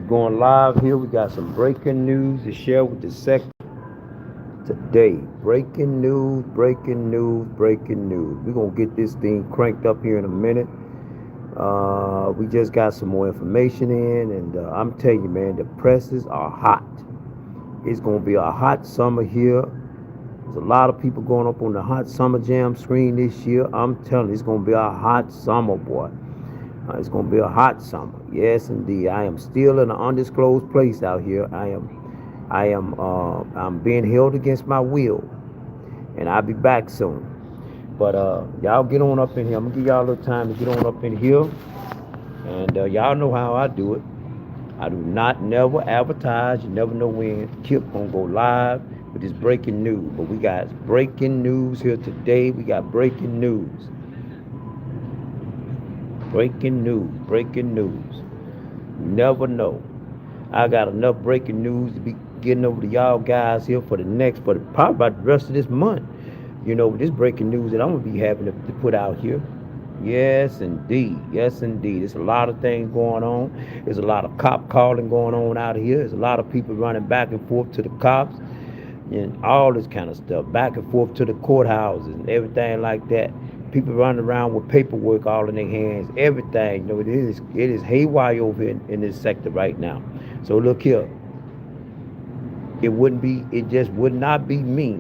Going live here. We got some breaking news to share with the sector today. Breaking news, breaking news, breaking news. We're going to get this thing cranked up here in a minute. We just got some more information in, and I'm telling you, man, the presses are hot. It's going to be a hot summer here. There's a lot of people going up on the hot summer jam screen this year. I'm telling you, it's going to be a hot summer, boy. It's going to be a hot summer. Yes, indeed. I am still in an undisclosed place out here. I'm being held against my will, and I'll be back soon. But y'all get on up in here. I'm gonna give y'all a little time to get on up in here, and y'all know how I do it. I do not never advertise. You never know when Kip gonna go live with this breaking news. But we got breaking news here today. We got breaking news. Breaking news, breaking news. You never know. I got enough breaking news to be getting over to y'all guys here for probably about the rest of this month. You know, this breaking news that I'm gonna be having to put out here. Yes, indeed. Yes, indeed. There's a lot of things going on. There's a lot of cop calling going on out here. There's a lot of people running back and forth to the cops and all this kind of stuff, back and forth to the courthouses and everything like that. People running around with paperwork all in their hands, everything. You know, it is haywire over in this sector right now. So look here, it just would not be me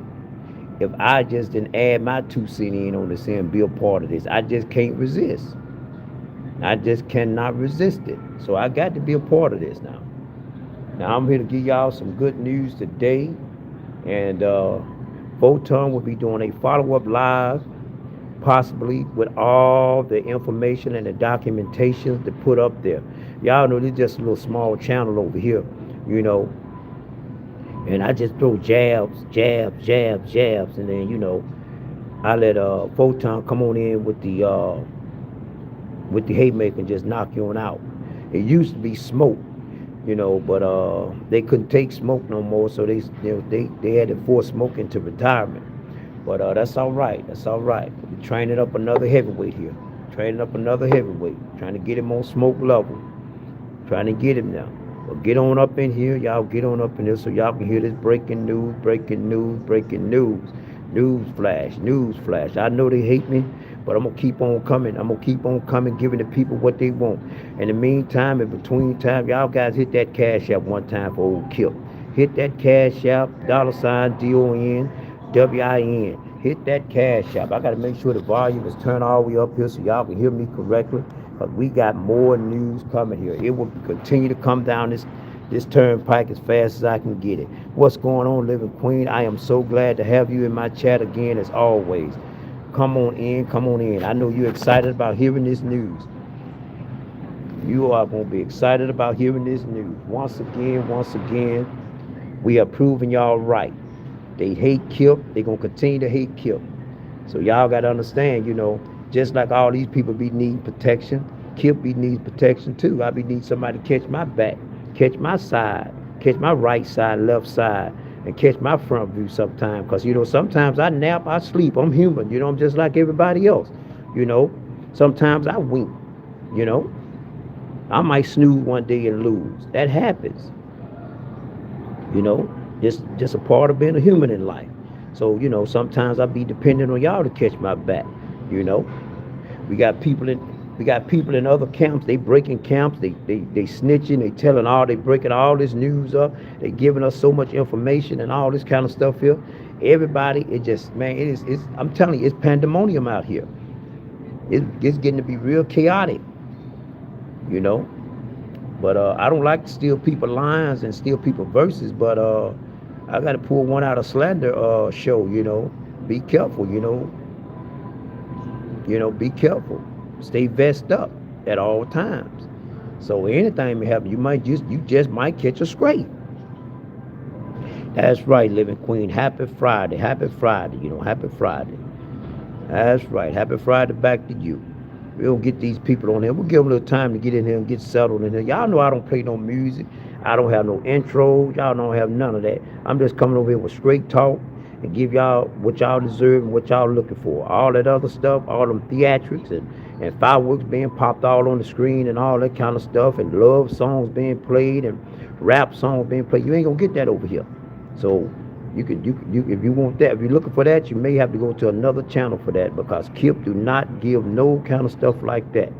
if I just didn't add my 2 cents in on this and be a part of this. I just can't resist. I just cannot resist it. So I got to be a part of this now. Now I'm here to give y'all some good news today. And Photon will be doing a follow-up live, possibly with all the information and the documentation to put up there. Y'all know this is just a little small channel over here, you know. And I just throw jabs, and then, you know, I let Photon come on in with the haymaker and just knock you on out. It used to be smoke, you know, but they couldn't take smoke no more, so they had to force smoke into retirement. But that's all right. That's all right. We're training up another heavyweight here. Training up another heavyweight. Trying to get him on smoke level. Trying to get him now. But get on up in here. Y'all get on up in here so y'all can hear this breaking news, breaking news, breaking news. News flash, news flash. I know they hate me, but I'm going to keep on coming. I'm going to keep on coming, giving the people what they want. In the meantime, in between time, y'all guys hit that cash app one time for old Kip. Hit that cash app, $DonWin. Hit that cash app. I got to make sure the volume is turned all the way up here so y'all can hear me correctly, because we got more news coming here. It will continue to come down this turnpike as fast as I can get it. What's going on, Living Queen? I am so glad to have you in my chat again as always. Come on in, come on in. I know you're excited about hearing this news. You are going to be excited about hearing this news. Once again, we are proving y'all right. They hate Kip. They're going to continue to hate Kip. So y'all got to understand, you know, just like all these people be needing protection, Kip be needs protection too. I be needing somebody to catch my back, catch my side, catch my right side, left side, and catch my front view sometimes. Because, you know, sometimes I nap, I sleep. I'm human. You know, I'm just like everybody else. You know, sometimes I wink. You know, I might snooze one day and lose. That happens. You know, just a part of being a human in life. So, you know, sometimes I be dependent on y'all to catch my back. You know, we got people in other camps. They breaking camps. They snitching. They breaking all this news up. They giving us so much information and all this kind of stuff here. Everybody, it just, man, it's I'm telling you, it's pandemonium out here. It's getting to be real chaotic. You know, but I don't like to steal people lines and steal people verses. But I got to pull one out of Slander show. You know, be careful. You know, be careful. Stay vested up at all times. So anything may happen. You just might catch a scrape. That's right, Living Queen. Happy Friday. Happy Friday. You know, happy Friday. That's right. Happy Friday back to you. We'll get these people on here. We'll give them a little time to get in here and get settled in here. Y'all know I don't play no music. I don't have no intro. Y'all don't have none of that. I'm just coming over here with straight talk and give y'all what y'all deserve and what y'all looking for. All that other stuff, all them theatrics and fireworks being popped all on the screen and all that kind of stuff, and love songs being played and rap songs being played. You ain't gonna get that over here. So you if you want that, if you're looking for that, you may have to go to another channel for that, because Kip do not give no kind of stuff like that.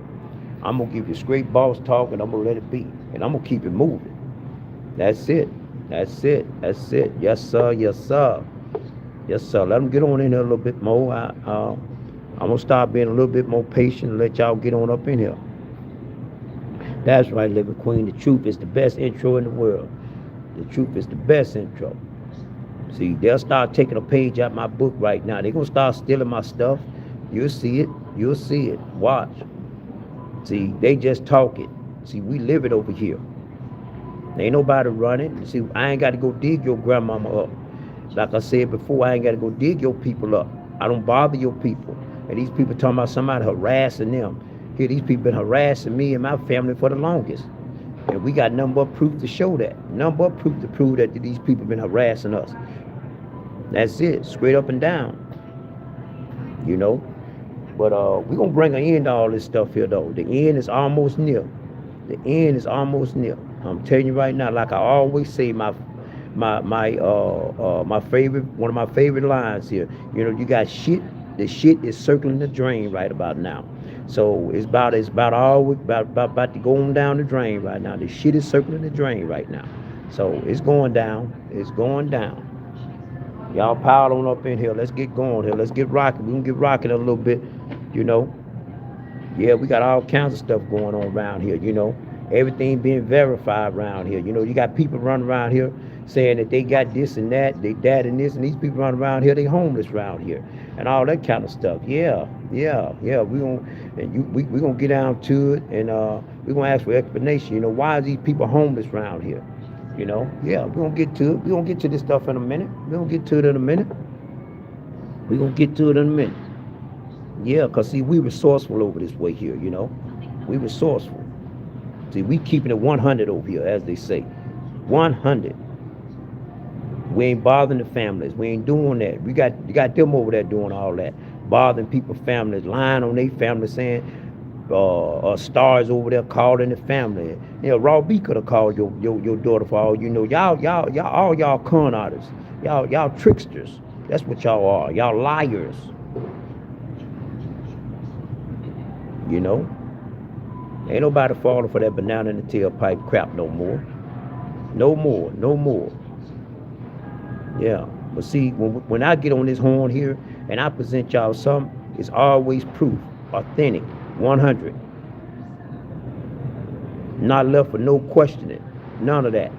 I'm gonna give you straight boss talk, and I'm gonna let it be, and I'm gonna keep it moving. That's it. That's it. That's it. Yes sir. Yes sir. Yes sir. Let them get on in here a little bit more. I'm gonna start being a little bit more patient and let y'all get on up in here. That's right, Living Queen. The truth is the best intro in the world. The truth is the best intro. See, they'll start taking a page out my book right now. They're gonna start stealing my stuff. You'll see it. You'll see it. Watch. See, they just talk it. See, we live it over here. Ain't nobody running. See, I ain't got to go dig your grandmama up. Like I said before, I ain't got to go dig your people up. I don't bother your people. And these people talking about somebody harassing them. Here, these people been harassing me and my family for the longest. And we got nothing but proof to show that. Nothing but proof to prove that these people been harassing us. That's it, straight up and down. You know? But we're going to bring an end to all this stuff here, though. The end is almost near. The end is almost near. I'm telling you right now, like I always say, my favorite, one of my favorite lines here. You know, you got shit. The shit is circling the drain right about now. So it's about to go on down the drain right now. The shit is circling the drain right now. So it's going down. It's going down. Y'all pile on up in here. Let's get going here. Let's get rocking. We're gonna get rocking a little bit, you know. Yeah, we got all kinds of stuff going on around here, you know. Everything being verified around here. You know, you got people running around here saying that they got this and that, they that and this, and these people running around here, they homeless around here, and all that kind of stuff. Yeah. We gonna get down to it, and we gonna ask for explanation. You know, why is these people homeless around here? You know, yeah, we gonna get to it. We gonna get to this stuff in a minute. We gonna get to it in a minute. We gonna get to it in a minute. Yeah, cause see, we resourceful over this way here. You know, we resourceful. See, we keeping it 100 over here, as they say. 100. We ain't bothering the families. We ain't doing that. You got them over there doing all that, bothering people's families, lying on their families, saying stars over there calling the family. You know, Raw B could have called your daughter for all you know. Y'all con artists. Y'all tricksters. That's what y'all are. Y'all liars. You know. Ain't nobody falling for that banana in the tailpipe crap no more. No more. No more. Yeah. But see, when I get on this horn here and I present y'all something, it's always proof. Authentic. 100. Not left for no questioning. None of that.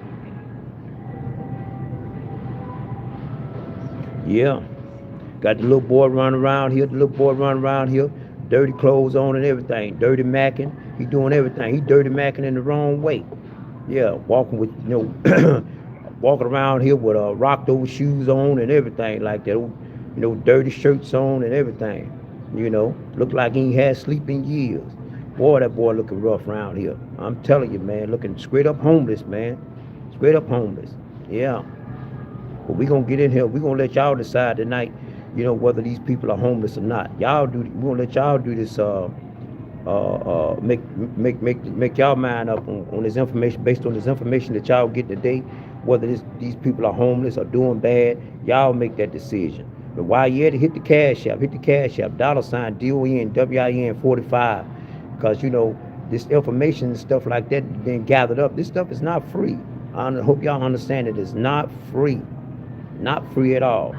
Yeah. Got the little boy running around here. Dirty clothes on and everything. Dirty macking. He doing everything. He dirty macking in the wrong way. Yeah, walking with, you know, walking around here with rocked over shoes on and everything like that. You know, dirty shirts on and everything. You know, look like he ain't had sleep in years. Boy, that boy looking rough around here. I'm telling you, man, looking straight up homeless, man. Straight up homeless. Yeah. But we gonna get in here. We gonna let y'all decide tonight, you know, whether these people are homeless or not. Y'all do. We gonna let y'all do this. Make y'all mind up on this information, based on this information that y'all get today, whether these people are homeless or doing bad. Y'all make that decision. But while you're at it, hit the cash app, $ DonWin45, because you know this information and stuff like that being gathered up. This stuff is not free. I hope y'all understand it. It's not free, not free at all.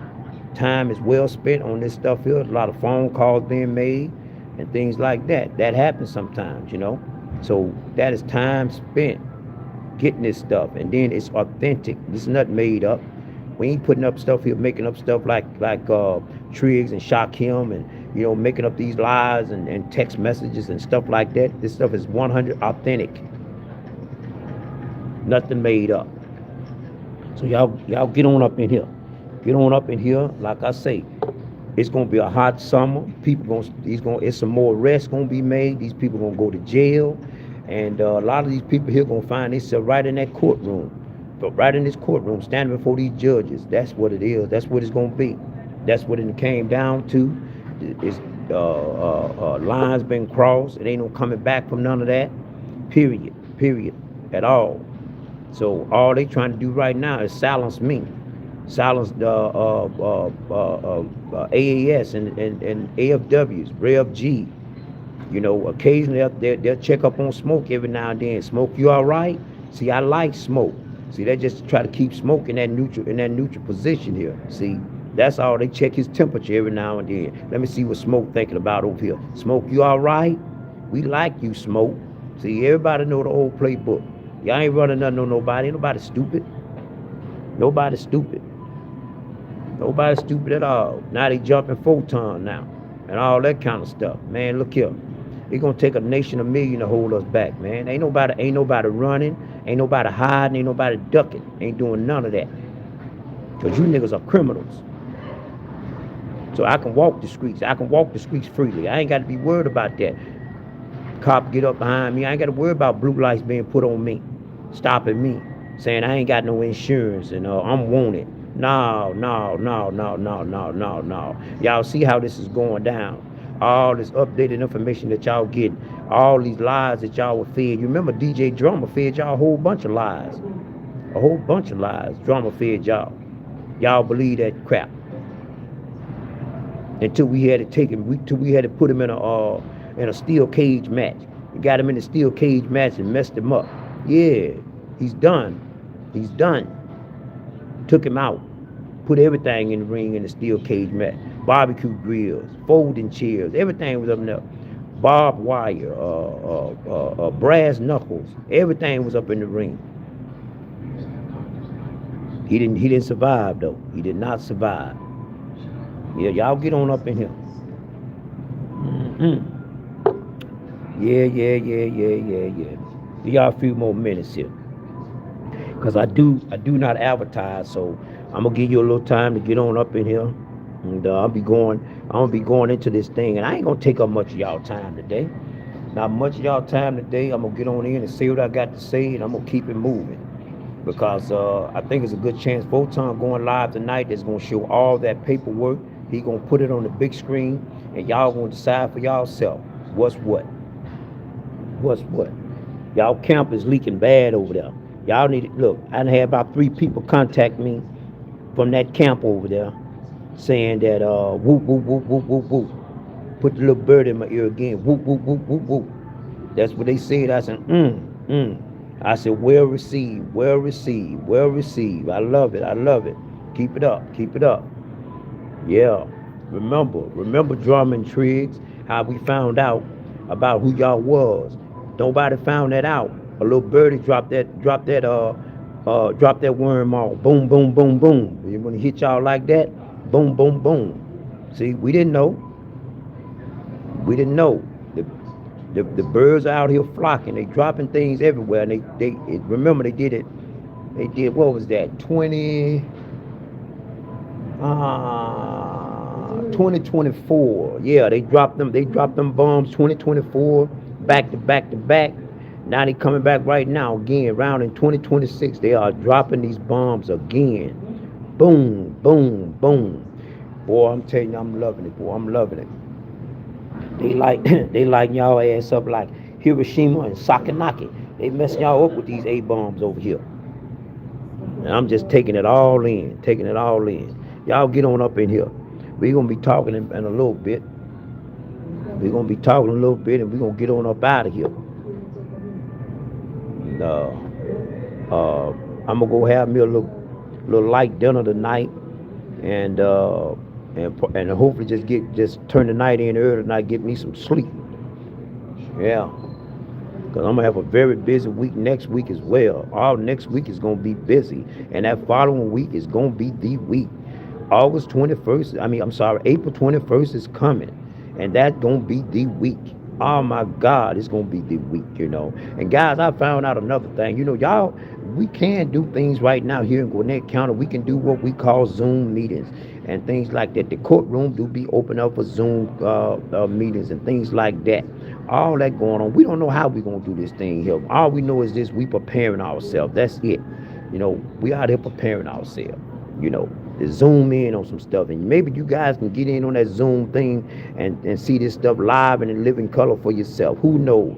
Time is well spent on this stuff here. A lot of phone calls being made and things like that. That happens sometimes, you know. So that is time spent getting this stuff, and then it's authentic. This is not made up. We ain't putting up stuff here, making up stuff like Triggs and Shock Him, and you know, making up these lies and text messages and stuff like that. This stuff is 100 authentic. Nothing made up. So y'all get on up in here. Get on up in here. Like I say, it's gonna be a hot summer. It's some more arrests gonna be made. These people gonna go to jail, and a lot of these people here gonna find themselves right in that courtroom, But right in this courtroom, standing before these judges, that's what it is. That's what it's gonna be. That's what it came down to. It's lines been crossed. It ain't no coming back from none of that. Period. Period. At all. So all they trying to do right now is silence me, silence the AAS and AFWs, Rev G. You know, occasionally they'll check up on Smoke every now and then. Smoke, you all right? See, I like Smoke. See, they just try to keep Smoke in that neutral position here. See, that's all. They check his temperature every now and then. Let me see what Smoke thinking about over here. Smoke, you all right? We like you, Smoke. See, everybody know the old playbook. Y'all ain't running nothing on nobody. Ain't nobody stupid. Nobody stupid. Nobody stupid at all. Now they jumping photon now and all that kind of stuff. Man, look here. It's gonna take a nation of million to hold us back, man. Ain't nobody running, ain't nobody hiding, ain't nobody ducking, ain't doing none of that. Cause you niggas are criminals. So I can walk the streets. I can walk the streets freely. I ain't got to be worried about that. Cop get up behind me. I ain't got to worry about blue lights being put on me, stopping me, saying I ain't got no insurance and I'm wanted. No, no, no, no, no, no, no, no. Y'all see how this is going down. All this updated information that y'all getting, all these lies that y'all were fed. You remember DJ Drama fed y'all a whole bunch of lies. A whole bunch of lies. Drama fed y'all. Y'all believe that crap. Until we had to take him, till we had to put him in a steel cage match. We got him in the steel cage match and messed him up. Yeah, he's done. He's done. Took him out. Put everything in the ring in the steel cage match. Barbecue grills, folding chairs, everything was up in there. Barbed wire, brass knuckles, everything was up in the ring. He didn't survive though. He did not survive. Yeah, y'all get on up in here. Yeah. Give y'all a few more minutes here. Cause I do not advertise, so I'm gonna give you a little time to get on up in here. And I'm gonna be going into this thing, and I ain't gonna take up much of y'all time today. Not much of y'all time today. I'm gonna get on in and say what I got to say, and I'm gonna keep it moving. Because I think it's a good chance. Photon going live tonight that's gonna show all that paperwork. He gonna put it on the big screen, and y'all gonna decide for y'allself what's what. What's what? Y'all camp is leaking bad over there. Y'all need to look. I done had about 3 people contact me from that camp over there, saying that whoop whoop whoop whoop whoop whoop. Put the little bird in my ear again. Whoop whoop whoop whoop whoop. That's what they said. I said I said well received, well received, well received. I love it. I love it. Keep it up. Keep it up. Yeah. Remember Drum and Triggs, how we found out about who y'all was. Nobody found that out. A little birdie dropped that worm off. Boom, boom, boom, boom. When it hit y'all like that, boom, boom, boom. See, we didn't know. We didn't know. The birds are out here flocking. They dropping things everywhere. And they remember they did it. They did, what was that? 2024. Yeah, they dropped them bombs 2024 back to back to back. Now they coming back right now again around in 2026. They are dropping these bombs again. Boom, boom, boom. Boy, I'm telling you, I'm loving it, boy. I'm loving it. They like y'all ass up like Hiroshima and Sakanaki. They messing y'all up with these A bombs over here. And I'm just taking it all in. Y'all get on up in here. We're gonna be talking in a little bit. And we're gonna get on up out of here. And, I'm gonna go have me a little light dinner tonight, and hopefully just turn the night in early tonight, get me some sleep. Yeah, because I'm gonna have a very busy week next week as well. All next week is gonna be busy, and that following week is gonna be the week. April 21st is coming, and that's gonna be the week. Oh my God, it's gonna be the week, And guys, I found out another thing. Y'all, we can do things right now here in Gwinnett County. We can do what we call Zoom meetings and things like that. The courtroom do be open up for Zoom meetings and things like that. All that going on. We don't know how we're gonna do this thing here. All we know is this: we preparing ourselves. That's it. We out here preparing ourselves, you know, to zoom in on some stuff. And maybe you guys can get in on that Zoom thing and see this stuff live and in living color for yourself. Who knows?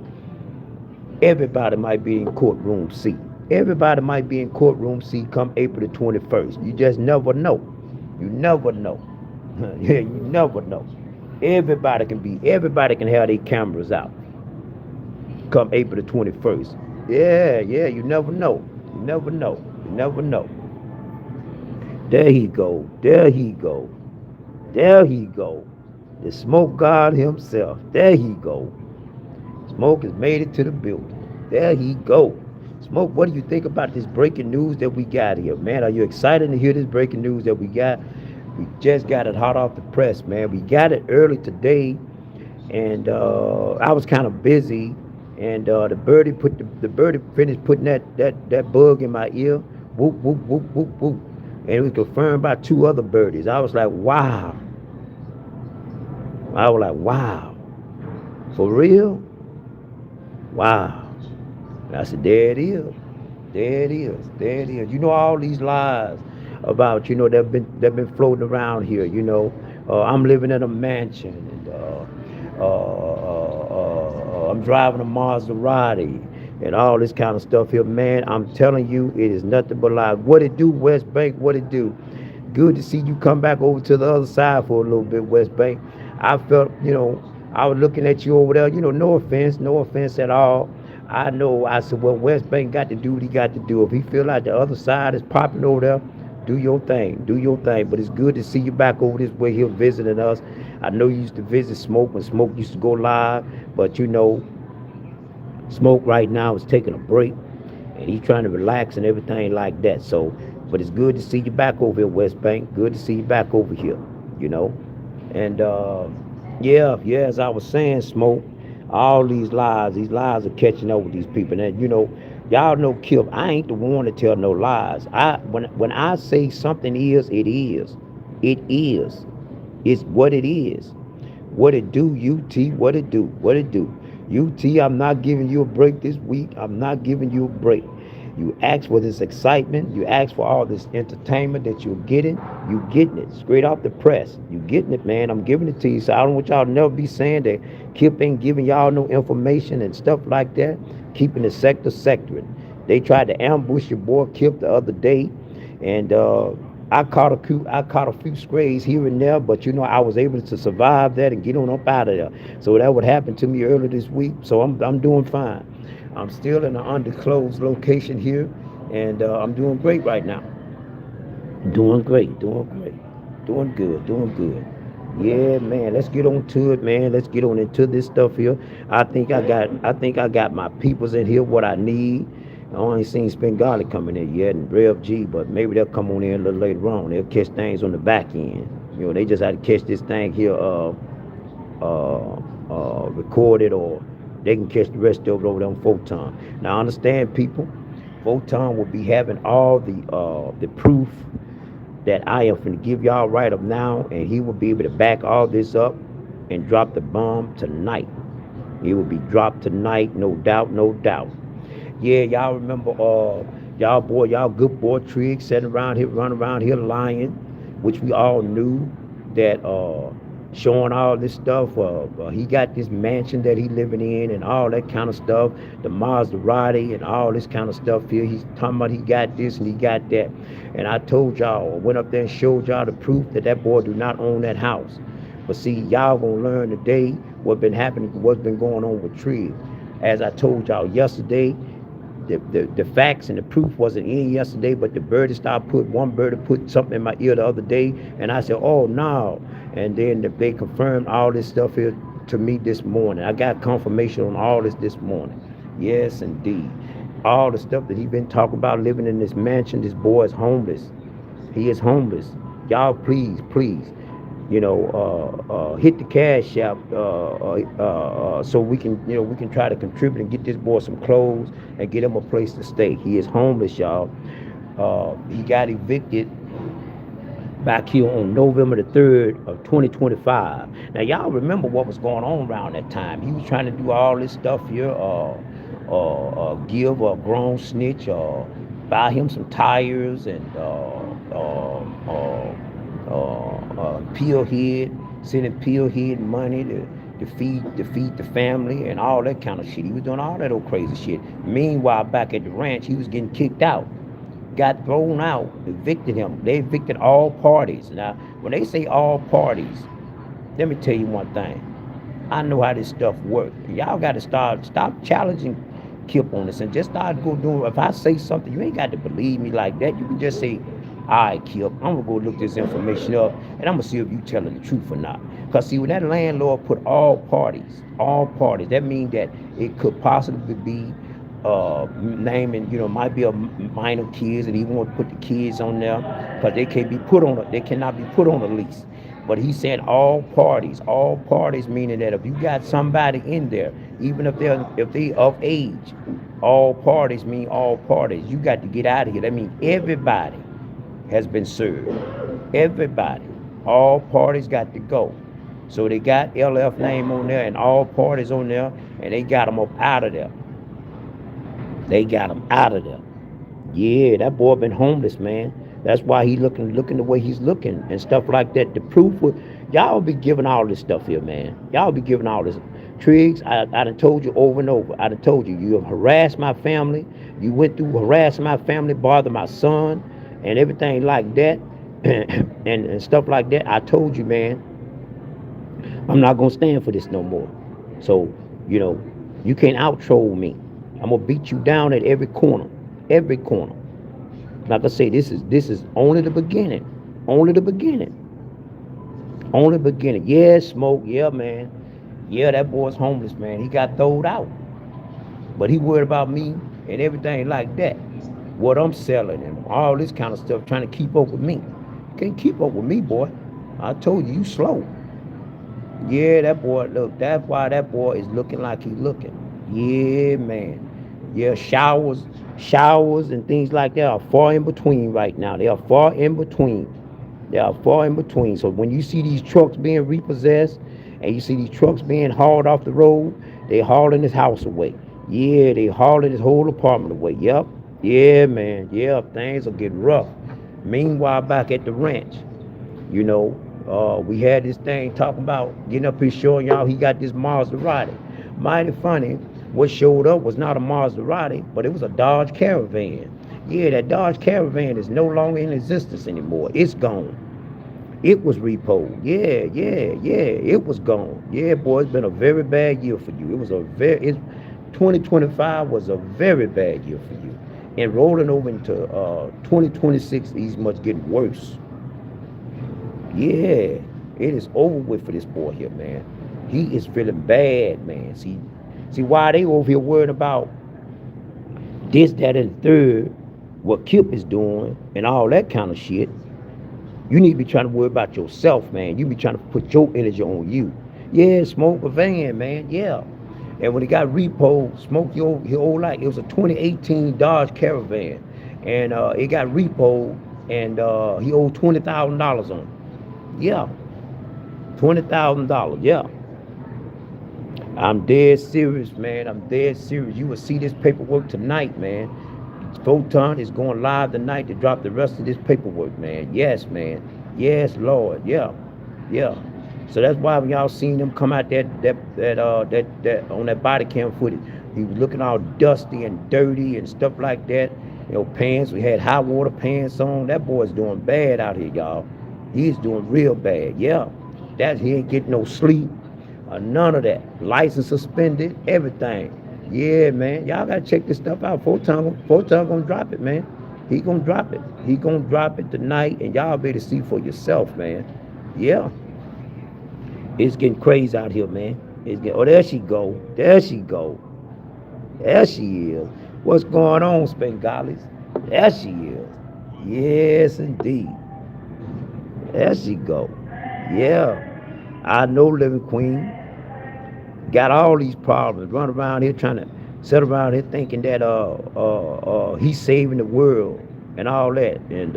Everybody might be in courtroom C. Everybody might be in courtroom C come April the 21st. You just never know. You never know. Yeah, you never know. Everybody can have their cameras out come April the 21st. Yeah, yeah, you never know. You never know. You never know. There he go. There he go. There he go. The smoke god himself. There he go. Smoke has made it to the building. There he go. Smoke, what do you think about this breaking news that we got here, man? Are you excited to hear this breaking news that we got? We just got it hot off the press, man. We got it early today, and I was kind of busy, and the birdie finished putting that bug in my ear. Whoop whoop whoop whoop whoop, and it was confirmed by two other birdies. I was like, wow. I was like, wow, for real? Wow. And I said, there it is. There it is. There it is. All these lies about, that been floating around here, I'm living in a mansion, and I'm driving a Maserati and all this kind of stuff here. Man, I'm telling you, it is nothing but lies. What it do, West Bank? What it do? Good to see you come back over to the other side for a little bit, West Bank. I felt, I was looking at you over there, no offense at all. I know, I said, well, West Bank got to do what he got to do. If he feel like the other side is popping over there, do your thing, do your thing. But it's good to see you back over this way here visiting us. I know you used to visit Smoke when Smoke used to go live, but Smoke right now is taking a break, and he's trying to relax and everything like that. So, but it's good to see you back over here, West Bank. Good to see you back over here, And yeah, as I was saying, Smoke, all these lies are catching up with these people. And y'all know, Kip, I ain't the one to tell no lies. When I say something is, it is. It is. It's what it is. What it do, UT, what it do, what it do. UT, I'm not giving you a break this week. I'm not giving you a break. You ask for this excitement. You ask for all this entertainment that you're getting. You getting it straight off the press. You getting it, man. I'm giving it to you. So I don't want y'all to never be saying that Kip ain't giving y'all no information and stuff like that. Keeping the sectoring. They tried to ambush your boy Kip the other day, and I caught a few strays here and there, but I was able to survive that and get on up out of there. So that would happen to me earlier this week. So I'm doing fine. I'm still in an undisclosed location here, and I'm doing great right now. Doing great, doing good, doing good. Yeah, man. Let's get on to it, man. Let's get on into this stuff here. I think I got my peoples in here. What I need. I only seen Spin Garlic coming in yet and Rev G, but maybe they'll come on in a little later on. They'll catch things on the back end. They just had to catch this thing here, recorded, or they can catch the rest of it over there on Photon. Now, understand, people, Photon will be having all the proof that I am going to give y'all right up now, and he will be able to back all this up and drop the bomb tonight. It will be dropped tonight, no doubt, no doubt. Yeah, y'all remember y'all good boy Triggs sitting around here, running around here lying, which we all knew that showing all this stuff. He got this mansion that he living in and all that kind of stuff, the Maserati and all this kind of stuff here. He's talking about he got this and he got that. And I told y'all, I went up there and showed y'all the proof that boy do not own that house. But see, y'all gonna learn today what's been going on with Triggs. As I told y'all yesterday, the facts and the proof wasn't in yesterday, but the one birdie put something in my ear the other day, and I said, oh no. And then they confirmed all this stuff here to me this morning. I got confirmation on all this morning. Yes, indeed. All the stuff that he been talking about living in this mansion, this boy is homeless. He is homeless. Y'all, please, hit the cash app so we can try to contribute and get this boy some clothes and get him a place to stay. He is homeless, y'all. He got evicted back here on November the 3rd of 2025. Now, y'all remember what was going on around that time. He was trying to do all this stuff here, give a grown snitch, buy him some tires and peel head, sending peel head money to feed the family and all that kind of shit. He was doing all that old crazy shit. Meanwhile, back at the ranch, he was getting kicked out, got thrown out, evicted him. They evicted all parties. Now, when they say all parties, let me tell you one thing. I know how this stuff works. Y'all got to stop challenging Kip on this and just start go doing. If I say something, you ain't got to believe me like that. You can just say, "All right, Kip, I'm gonna go look this information up and I'm gonna see if you telling the truth or not." Cause see, when that landlord put all parties, that means that it could possibly be naming, might be a minor kids, and he want to put the kids on there, because they cannot be put on a lease. But he said all parties meaning that if you got somebody in there, even if they of age, all parties mean all parties. You got to get out of here. That means everybody has been served. Everybody, all parties got to go. So they got LF name on there and all parties on there, and they got them up out of there. They got him out of there. Yeah, that boy been homeless, man. That's why he looking the way he's looking and stuff like that. The proof would y'all be giving all this stuff here, man. Y'all be giving all this. Triggs, I done told you over and over. I done told you, you have harassed my family. You went through harassing my family, bother my son, and everything like that, and stuff like that. I told you, man, I'm not gonna stand for this no more. So, you know, you can't out troll me. I'm gonna beat you down at every corner. Every corner. Like I say, this is only the beginning. Only the beginning. Only the beginning. Yeah, smoke, yeah, man. Yeah, that boy's homeless, man. He got throwed out. But he worried about me and everything like that. What I'm selling and all this kind of stuff, trying to keep up with me. Can't keep up with me, boy. I told you, you slow. Yeah, that boy, look, that's why that boy is looking like he's looking. Yeah, man. Yeah, showers and things like that are far in between right now. They are far in between. They are far in between. So when you see these trucks being repossessed and you see these trucks being hauled off the road, they hauling his house away. Yeah, they hauling his whole apartment away. Yep. Yeah, man. Yeah, things will get rough. Meanwhile, back at the ranch, you know, we had this thing talking about getting up here showing y'all he got this Maserati. Mighty funny. What showed up was not a Maserati, but it was a Dodge Caravan. Yeah, that Dodge Caravan is no longer in existence anymore. It's gone. It was repoed. Yeah, yeah, yeah. It was gone. Yeah, boy, it's been a very bad year for you. 2025 was a very bad year for you. And rolling over into 2026, these must get worse. Yeah, it is over with for this boy here, man. He is feeling bad, man. See why they over here worried about this, that, and the third, what Kip is doing, and all that kind of shit. You need to be trying to worry about yourself, man. You be trying to put your energy on you. Yeah, smoke a van, man. Yeah. And when he got repo, smoked your old life. It was a 2018 Dodge Caravan, and it got repo, and he owed $20,000 on it. Yeah, $20,000. Yeah. I'm dead serious, man. I'm dead serious. You will see this paperwork tonight, man. Photon is going live tonight to drop the rest of this paperwork, man. Yes, man. Yes, Lord. Yeah, yeah. So that's why when y'all seen them come out that on that body cam footage, he was looking all dusty and dirty and stuff like that. You know, pants. We had high water pants on. That boy's doing bad out here, y'all. He's doing real bad. Yeah, he ain't getting no sleep. None of that. License suspended. Everything. Yeah, man. Y'all gotta check this stuff out. Photon gonna drop it, man. He gonna drop it. He gonna drop it tonight, and y'all better see for yourself, man. Yeah. It's getting crazy out here, man. Oh, there she go. There she go. There she is. What's going on, Spengalis? There she is. Yes, indeed. There she go. Yeah. I know, Living Queen. Got all these problems. Run around here trying to sit around here thinking that he's saving the world and all that. And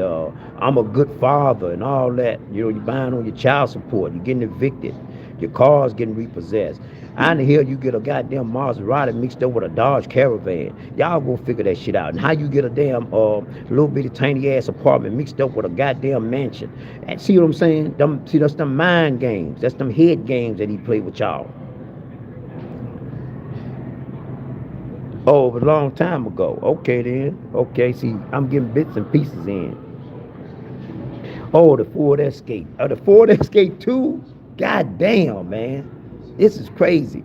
I'm a good father and all that. You know, you're buying on your child support. You're getting evicted. Your car's getting repossessed. How in the hell you get a goddamn Maserati mixed up with a Dodge Caravan? Y'all go figure that shit out. And how you get a damn little bitty tiny ass apartment mixed up with a goddamn mansion? And see what I'm saying? See, that's them mind games. That's them head games that he played with y'all. Oh, a long time ago. Okay then. Okay, see, I'm getting bits and pieces in. Oh, the Ford Escape. The Ford Escape 2? God damn, man. This is crazy.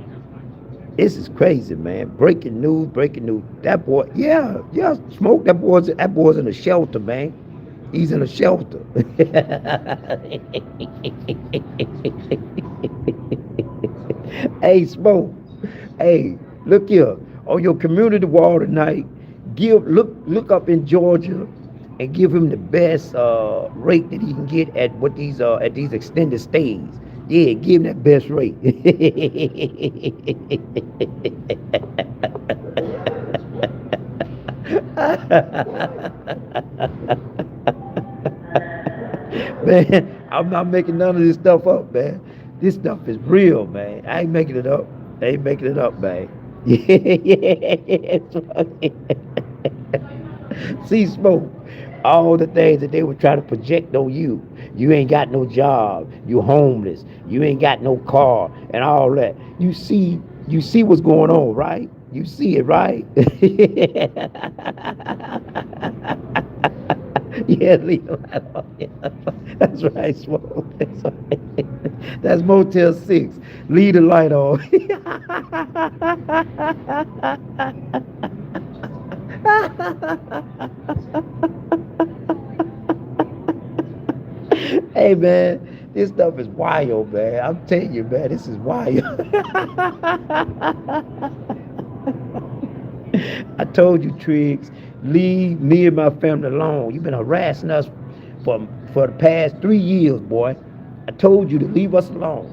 This is crazy, man. Breaking news, breaking news. That boy, yeah, smoke. That boy's in a shelter, man. He's in a shelter. Hey, smoke. Hey, look here. On your community wall tonight, look up in Georgia and give him the best rate that he can get at these extended stays. Yeah, give him that best rate. Man, I'm not making none of this stuff up, man. This stuff is real, man. I ain't making it up. I ain't making it up, man. Yeah. See, smoke. All the things that they were trying to project on you. You ain't got no job. You homeless. You ain't got no car and all that. You see what's going on, right? You see it, right? Yeah, leave the light on. That's right, smoke. That's right. That's Motel 6. Leave the light on. Hey man, this stuff is wild, man. I'm telling you, man, this is wild. I told you, Triggs, leave me and my family alone. You've been harassing us for the past 3 years, boy. I told you to leave us alone,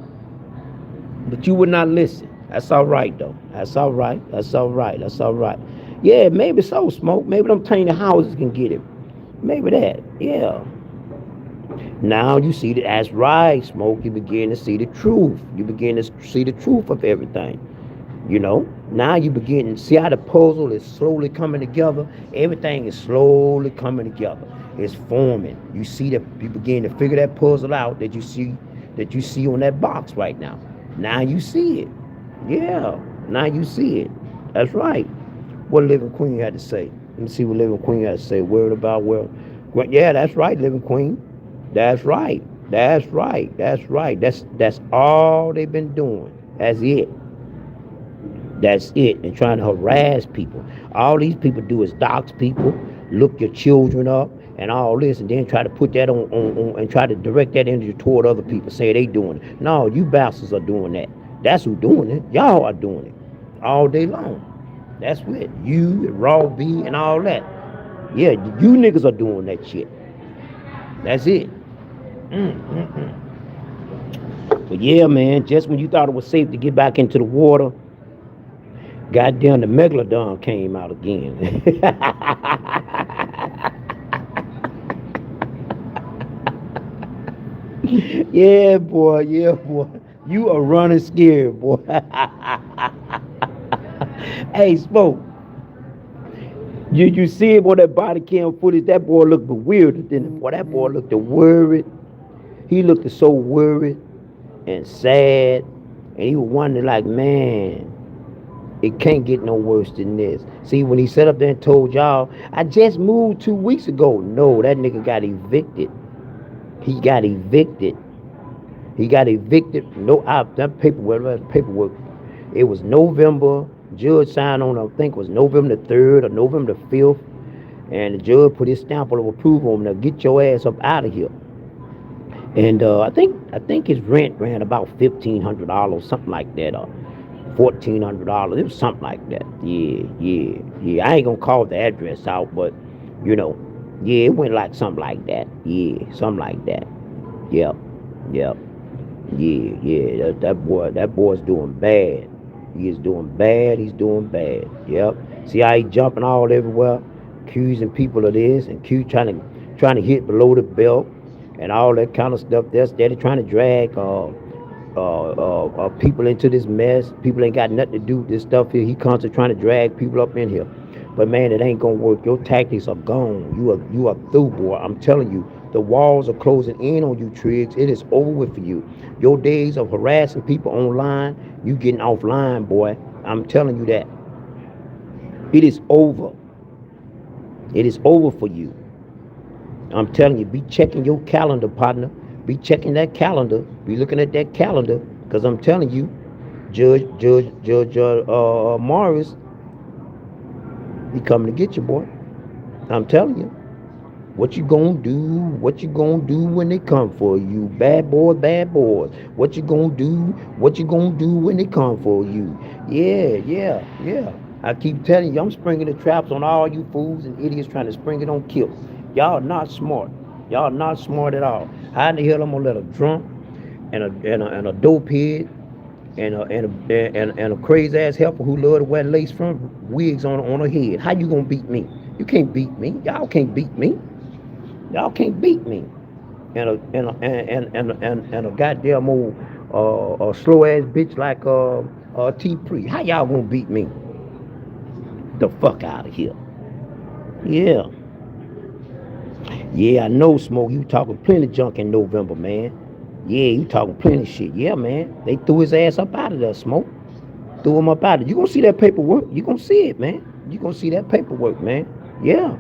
but you would not listen. That's all right, though. That's all right. That's all right. That's all right. Yeah, maybe so, smoke. Maybe them tiny houses can get it. Maybe that. Yeah. Now you see that. That's right, smoke. You begin to see the truth. You begin to see the truth of everything. Now you begin to see how the puzzle is slowly coming together. Everything is slowly coming together. It's forming. You begin to figure that puzzle out that you see on that box right now. Now you see it. Yeah. Now you see it. That's right. What Living Queen had to say. Let me see what Living Queen had to say. Word about well. Yeah, that's right, Living Queen. That's right. That's right. That's right. That's all they've been doing. That's it. That's it. And trying to harass people. All these people do is dox people, look your children up, and all this, and then try to put that on and try to direct that energy toward other people, say they doing it. No, you bastards are doing that. That's who doing it. Y'all are doing it all day long. That's it. You, Raw B, and all that. Yeah, you niggas are doing that shit. That's it. But yeah, man, just when you thought it was safe to get back into the water, goddamn, the Megalodon came out again. Yeah, boy. Yeah, boy. You are running scared, boy. Hey, Smoke. You see it on that body cam footage? That boy looked bewildered, didn't it? Boy, that boy looked worried. He looked so worried and sad. And he was wondering, like, man, it can't get no worse than this. See, when he sat up there and told y'all, I just moved 2 weeks ago. No, that nigga got evicted. He got evicted. He got evicted. No, that paperwork. It was November. Judge signed on, I think it was November the 3rd or November the 5th. And the judge put his stamp of approval on him. Now get your ass up out of here. And I think his rent ran about $1,500, something like that, or $1,400. It was something like that. Yeah. I ain't gonna call the address out, but yeah, it went like something like that. Yeah, something like that. Yep. Yeah. That boy's doing bad. He is doing bad. He's doing bad. Yep. See how he jumping all everywhere, accusing people of this and trying to hit below the belt and all that kind of stuff. They're steady trying to drag people into this mess. People ain't got nothing to do with this stuff here. He constantly trying to drag people up in here. But man, it ain't gonna work. Your tactics are gone. You are through, boy. I'm telling you. The walls are closing in on you, Triggs. It is over with for you. Your days of harassing people online, you getting offline, boy. I'm telling you that. It is over. It is over for you. I'm telling you, be checking your calendar, partner. Be checking that calendar. Be looking at that calendar. Because I'm telling you, Judge Morris, he coming to get you, boy. I'm telling you. What you gonna do? What you gonna do when they come for you? Bad boy, bad boys. What you gonna do? What you gonna do when they come for you? Yeah. I keep telling you, I'm springing the traps on all you fools and idiots trying to spring it on Kip. Y'all not smart. Y'all not smart at all. How in the hell I'm gonna let a drunk and a dope head and a crazy ass helper who love to wear lace front wigs on her head? How you gonna beat me? You can't beat me. Y'all can't beat me. Y'all can't beat me. And a goddamn old slow ass bitch like T Pre. How y'all gonna beat me? The fuck out of here. Yeah. Yeah, I know, Smoke. You talking plenty junk in November, man. Yeah, you talking plenty shit. Yeah, man. They threw his ass up out of there, Smoke. Threw him up out of there. You gonna see that paperwork. You gonna see it, man. You gonna see that paperwork, man. Yeah.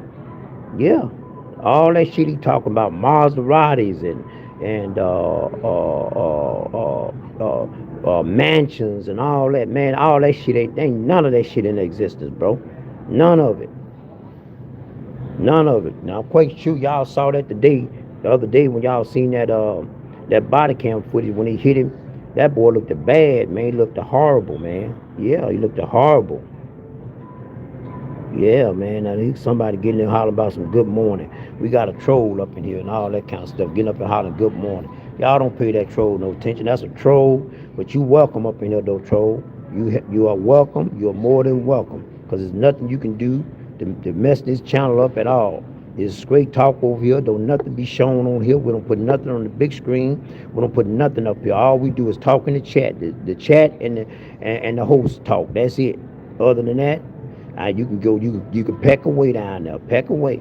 Yeah. All that shit he talking about, Maseratis and mansions and all that, man. All that shit ain't none of that shit in existence, bro. None of it. None of it. Now I'm quite sure y'all saw that the other day when y'all seen that body cam footage when he hit him. That boy looked bad, man. He looked horrible, man. Yeah, he looked horrible. Yeah, man. Now somebody getting in hollering about some good morning. We got a troll up in here and all that kind of stuff. Getting up and hollering good morning. Y'all don't pay that troll no attention. That's a troll, but you welcome up in here though, troll. You are welcome. You are more than welcome. Cause there's nothing you can do to mess this channel up at all. It's straight talk over here. Don't nothing be shown on here. We don't put nothing on the big screen. We don't put nothing up here. All we do is talk in the chat. The chat and the host talk. That's it. Other than that, you can go. You can peck away down there. Peck away.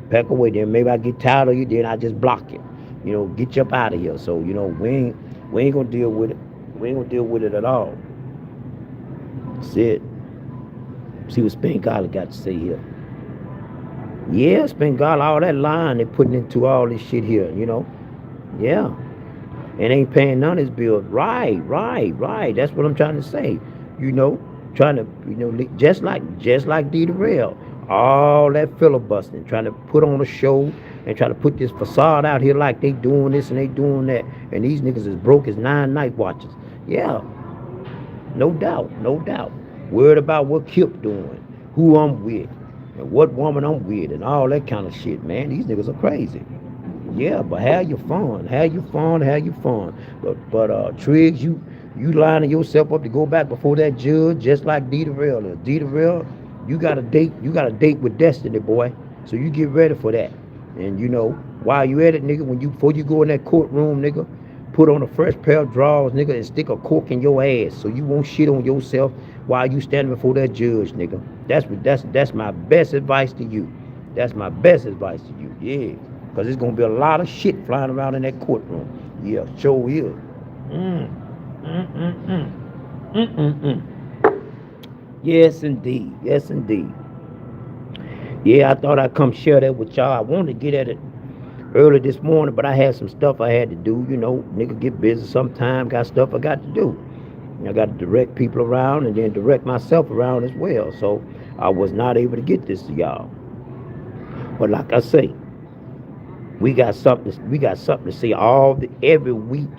Peck away. Then maybe I get tired of you. Then I just block it. Get you up out of here. So we ain't gonna deal with it. We ain't gonna deal with it at all. That's it. See what Spengala got to say here. Yeah, Spengala, all that line they putting into all this shit here, Yeah. And ain't paying none of his bills. Right. That's what I'm trying to say. Trying to, just like D Rail. All that filibustering, trying to put on a show and try to put this facade out here like they doing this and they doing that. And these niggas is broke as 9 night watches. Yeah. No doubt. Worried about what Kip doing, who I'm with, and what woman I'm with, and all that kind of shit, man. These niggas are crazy. Yeah, but have your fun. But Triggs, you lining yourself up to go back before that judge, just like D Rail is. D Rail, you got a date with destiny, boy. So you get ready for that. And while you at it, nigga, before you go in that courtroom, nigga, put on a fresh pair of drawers, nigga, and stick a cork in your ass so you won't shit on yourself while you standing before that judge, nigga. That's my best advice to you. That's my best advice to you. Yeah. Cause there's gonna be a lot of shit flying around in that courtroom. Yeah, sure is. Yes indeed. Yeah, I thought I'd come share that with y'all. I wanted to get at it early this morning, but I had some stuff I had to do. Nigga get busy sometime, got stuff I got to do. I got to direct people around and then direct myself around as well. So I was not able to get this to y'all. But like I say, we got something to say every week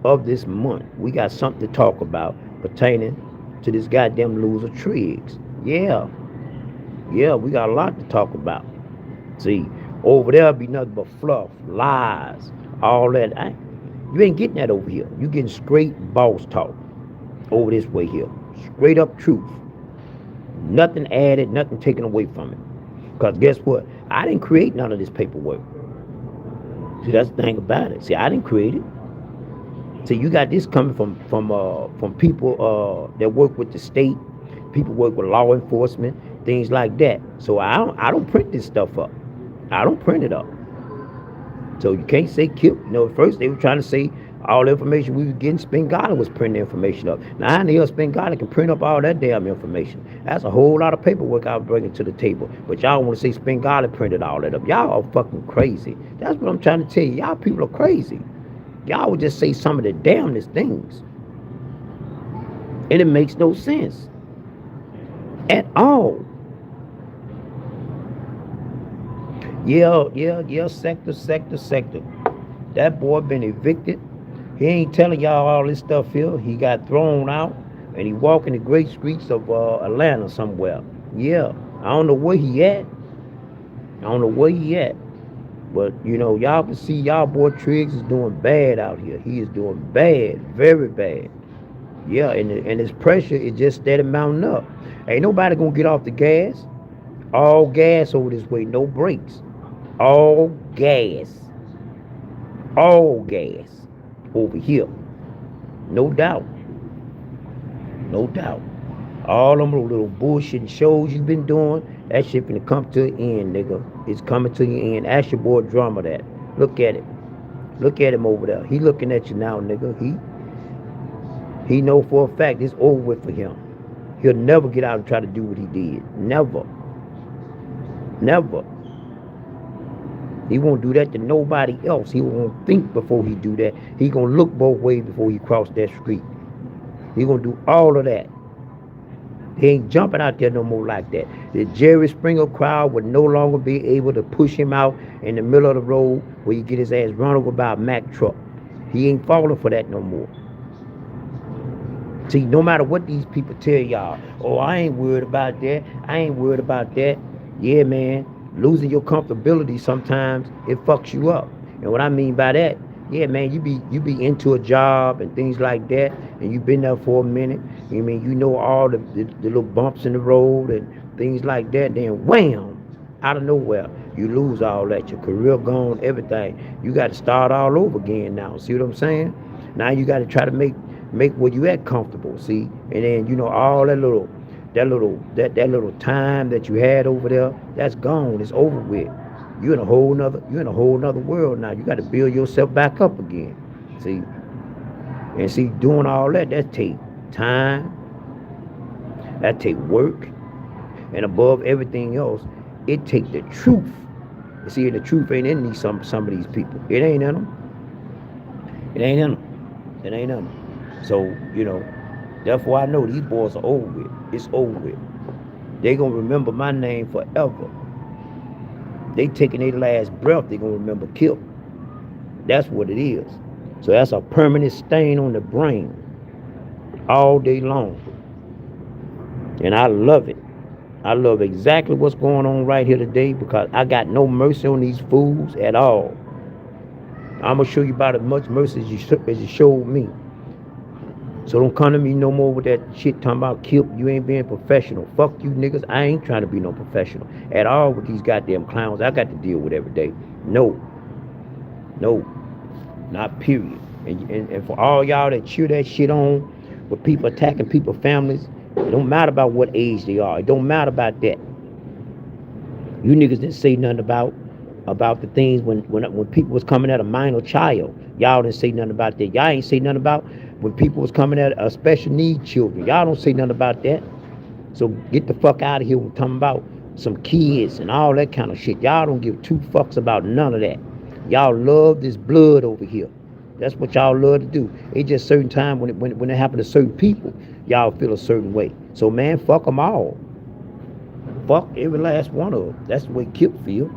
of this month. We got something to talk about pertaining to this goddamn loser Triggs. Yeah, we got a lot to talk about. See, over there be nothing but fluff, lies, all that. You ain't getting that over here. You getting straight boss talk over this way here. Straight up truth. Nothing added, nothing taken away from it. Because guess what? I didn't create none of this paperwork. See, that's the thing about it. See, I didn't create it. So you got this coming from people that work with the state, people work with law enforcement, things like that. So I don't print this stuff up. I don't print it up. So you can't say Kip. You know, at first they were trying to say all the information we were getting, Spengala was printing the information up. Now I know Spengala can print up all that damn information. That's a whole lot of paperwork I was bringing to the table. But y'all want to say Spengala printed all that up. Y'all are fucking crazy. That's what I'm trying to tell you. Y'all people are crazy. Y'all would just say some of the damnedest things. And it makes no sense at all. Yeah, sector. That boy been evicted. He ain't telling y'all all this stuff here. He got thrown out and he walking the great streets of Atlanta somewhere. Yeah, I don't know where he at. I don't know where he at. But, you know, y'all can see y'all boy Triggs is doing bad out here. He is doing bad, very bad. Yeah, and his pressure is just steady mounting up. Ain't nobody gonna get off the gas. All gas over this way, no brakes. All gas. All gas over here. No doubt. No doubt. All them little bullshit shows you've been doing, that shit finna come to an end, nigga. It's coming to an end. Ask your boy Drama that. Look at it. Look at him over there. He looking at you now, nigga. He know for a fact it's over with for him. He'll never get out and try to do what he did. Never. Never. He won't do that to nobody else. He won't think before he do that. He gonna look both ways before he cross that street. He gonna do all of that. He ain't jumping out there no more like that. The Jerry Springer crowd would no longer be able to push him out in the middle of the road where you get his ass run over by a Mack truck. He ain't falling for that no more. See, no matter what these people tell y'all, oh, I ain't worried about that. I ain't worried about that. Yeah, man, losing your comfortability sometimes, it fucks you up. And what I mean by that, yeah, man, you be into a job and things like that, and you've been there for a minute. I mean, you know all the little bumps in the road and things like that. Then wham, out of nowhere, you lose all that. Your career gone, everything. You got to start all over again now. See what I'm saying? Now you got to try to make where you at comfortable. See, and then you know all that little time that you had over there, that's gone. It's over with. You're in a whole nother world now. You got to build yourself back up again. See, and see, doing all that take time, that take work, and above everything else, it take the truth. You see, the truth ain't in these some of these people. It ain't in them. It ain't in them. It ain't in them. So you know, therefore I know these boys are over with. It's over with. They gonna remember my name forever. They taking their last breath, they gonna remember Kip. That's what it is. So that's a permanent stain on the brain all day long. And I love it. I love exactly what's going on right here today because I got no mercy on these fools at all. I'm gonna show you about as much mercy as you showed me. So don't come to me no more with that shit talking about Kip. You ain't being professional. Fuck you niggas. I ain't trying to be no professional at all with these goddamn clowns I got to deal with every day. No. Not period. And for all y'all that cheer that shit on with people attacking people's families, it don't matter about what age they are. It don't matter about that. You niggas didn't say nothing about the things when people was coming at a minor child. Y'all didn't say nothing about that. Y'all ain't say nothing about when people was coming at a special need children. Y'all don't say nothing about that. So get the fuck out of here. We're talking about some kids and all that kind of shit. Y'all don't give two fucks about none of that. Y'all love this blood over here. That's what y'all love to do. It's just certain time when it happen to certain people, y'all feel a certain way. So man, fuck them all. Fuck every last one of them. That's the way Kip feel.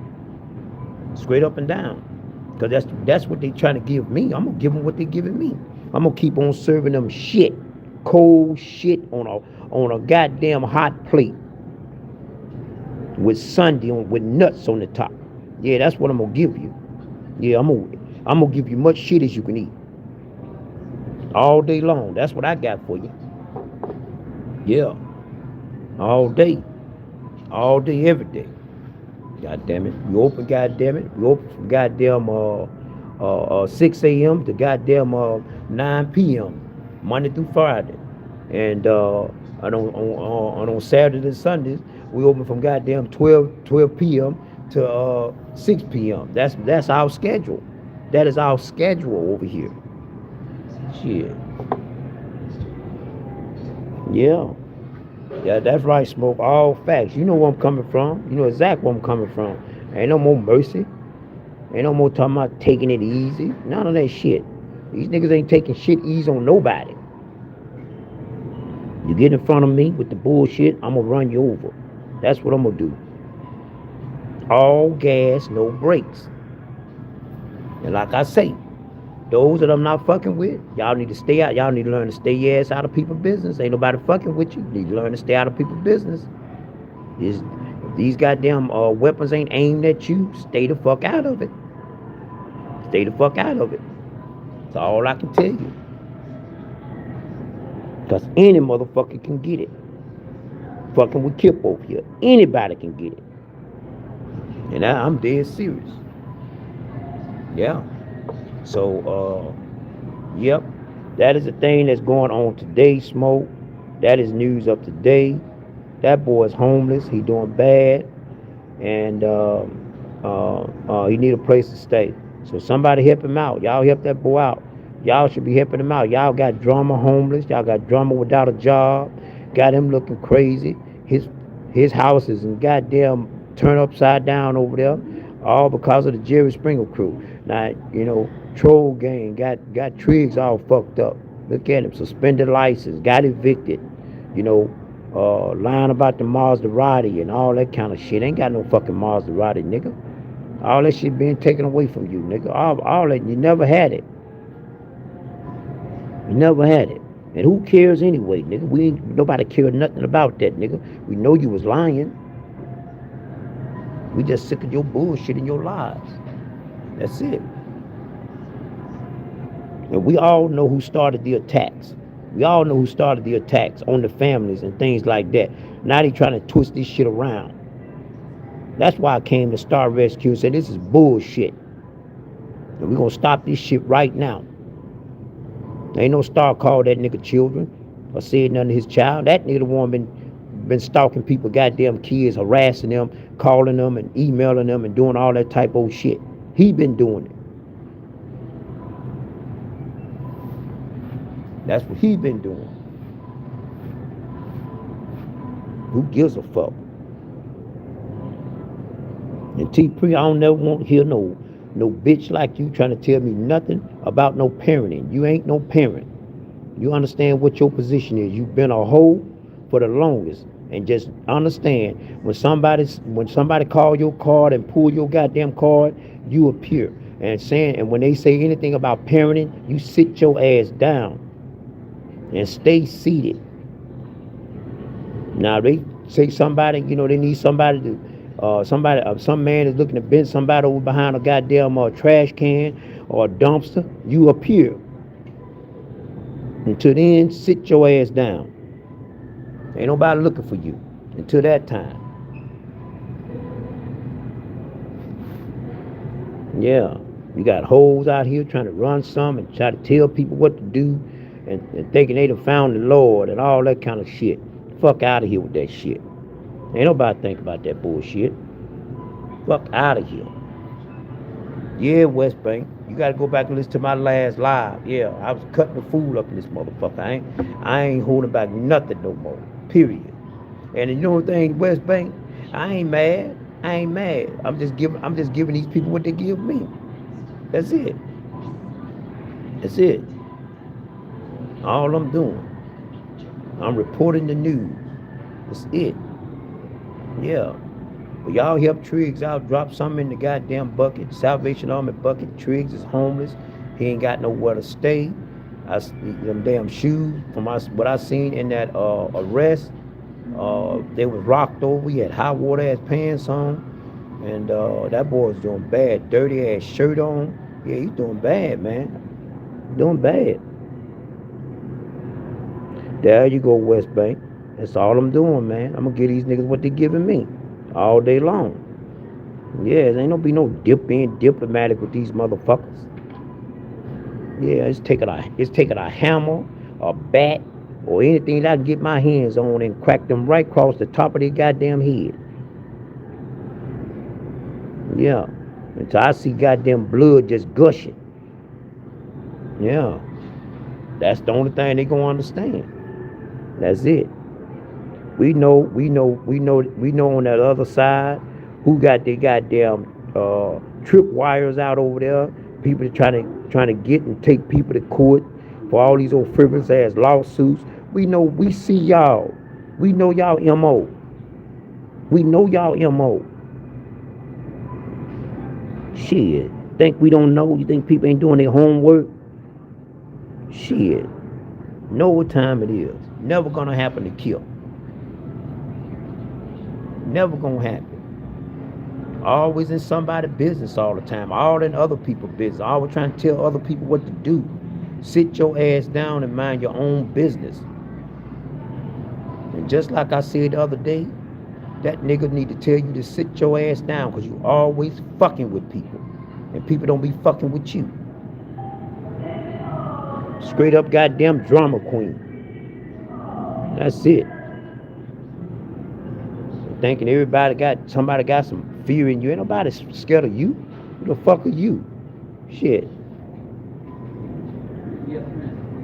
Straight up and down. Because that's what they trying to give me. I'm going to give them what they giving me. I'm going to keep on serving them shit. Cold shit on a goddamn hot plate. With sundae with nuts on the top. Yeah, that's what I'm going to give you. Yeah, I'm going to give you much shit as you can eat. All day long. That's what I got for you. Yeah. All day. All day, every day. God damn it. You open, God damn it. You open from goddamn 6 a.m. to goddamn 9 p.m. Monday through Friday, and on Saturdays and Sundays we open from goddamn 12 p.m. to 6 p.m. That's our schedule. That is our schedule over here. Shit. Yeah. Yeah, that's right, Smoke. All facts. You know where I'm coming from. You know exactly where I'm coming from. Ain't no more mercy. Ain't no more talking about taking it easy. None of that shit. These niggas ain't taking shit easy on nobody. You get in front of me with the bullshit, I'm gonna run you over. That's what I'm gonna do. All gas, no brakes. And like I say, those that I'm not fucking with, y'all need to stay out. Y'all need to learn to stay your ass out of people's business. Ain't nobody fucking with you. You need to learn to stay out of people's business. If these goddamn weapons ain't aimed at you, stay the fuck out of it. Stay the fuck out of it. That's all I can tell you. Because any motherfucker can get it. Fucking with Kip over here. Anybody can get it. And I'm dead serious. Yeah. So, yep. That is the thing that's going on today, Smoke. That is news of today. That boy is homeless. He doing bad. And he need a place to stay. So somebody help him out. Y'all help that boy out. Y'all should be helping him out. Y'all got drama homeless. Y'all got drama without a job. Got him looking crazy. His house is in goddamn turned upside down over there. All because of the Jerry Springer crew. Now, Troll Gang got Triggs all fucked up. Look at him. Suspended license. Got evicted. Lying about the Maserati and all that kind of shit. Ain't got no fucking Maserati, nigga. All that shit being taken away from you, nigga. All that, you never had it. You never had it. And who cares anyway, nigga? Nobody cared nothing about that, nigga. We know you was lying. We just sick of your bullshit and your lies. That's it. And we all know who started the attacks. We all know who started the attacks on the families and things like that. Now they trying to twist this shit around. That's why I came to Star Rescue and said this is bullshit. And we're going to stop this shit right now. Ain't no Star called that nigga children or said nothing to his child. That nigga the one been stalking people, goddamn kids, harassing them, calling them and emailing them and doing all that type of shit. He been doing it. That's what he been doing. Who gives a fuck? And T-Pre, I don't never want to hear no bitch like you trying to tell me nothing about no parenting. You ain't no parent. You understand what your position is. You've been a hoe for the longest. And just understand, when somebody call your card and pull your goddamn card, you appear. And when they say anything about parenting, you sit your ass down and stay seated. Now they say somebody, they need somebody to, some man is looking to bend somebody over behind a goddamn trash can or a dumpster. You appear. Until then, sit your ass down. Ain't nobody looking for you until that time. Yeah, you got hoes out here trying to run some and try to tell people what to do. And thinking they done found the Lord and all that kind of shit. Fuck out of here with that shit. Ain't nobody think about that bullshit. Fuck out of here. Yeah, West Bank. You gotta go back and listen to my last live. Yeah, I was cutting the fool up in this motherfucker. I ain't holding back nothing no more. Period. And you know the thing, West Bank? I ain't mad. I'm just giving these people what they give me. That's it. All I'm doing. I'm reporting the news. That's it. Yeah. But y'all help Triggs out, drop something in the goddamn bucket. Salvation Army bucket. Triggs is homeless. He ain't got nowhere to stay. Them damn shoes, from what I seen in that arrest, they was rocked over. He had high water ass pants on. And that boy was doing bad. Dirty ass shirt on. Yeah, he's doing bad, man. Doing bad. There you go, West Bank. That's all I'm doing, man. I'm gonna give these niggas what they giving me all day long. Yeah, there ain't no be no being diplomatic with these motherfuckers. Yeah, it's taking a hammer, a bat, or anything that I can get my hands on and crack them right across the top of their goddamn head. Yeah. Until I see goddamn blood just gushing. Yeah. That's the only thing they gonna understand. That's it. We know on that other side who got their goddamn trip wires out over there. People trying to get and take people to court for all these old frivolous ass lawsuits. We see y'all. We know y'all MO. We know y'all MO. Shit. Think we don't know? You think people ain't doing their homework? Shit. Know what time it is. Never gonna happen to kill. Never gonna happen. Always in somebody's business all the time. All in other people's business. Always trying to tell other people what to do. Sit your ass down and mind your own business. And just like I said the other day, that nigga need to tell you to sit your ass down because you always fucking with people. And people don't be fucking with you. Straight up goddamn drama queen. That's it. Thinking somebody got some fear in you. Ain't nobody scared of you. Who the fuck are you? Shit.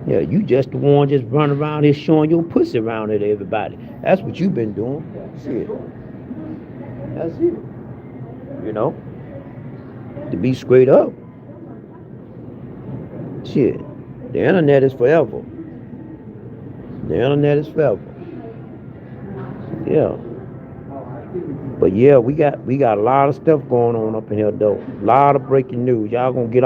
Yeah, you just the one just running around here showing your pussy around to everybody. That's what you been doing. Shit. That's it. You know? To be straight up. Shit. The internet is forever. The internet is forever. Yeah. But yeah, we got a lot of stuff going on up in here though. A lot of breaking news. Y'all gonna get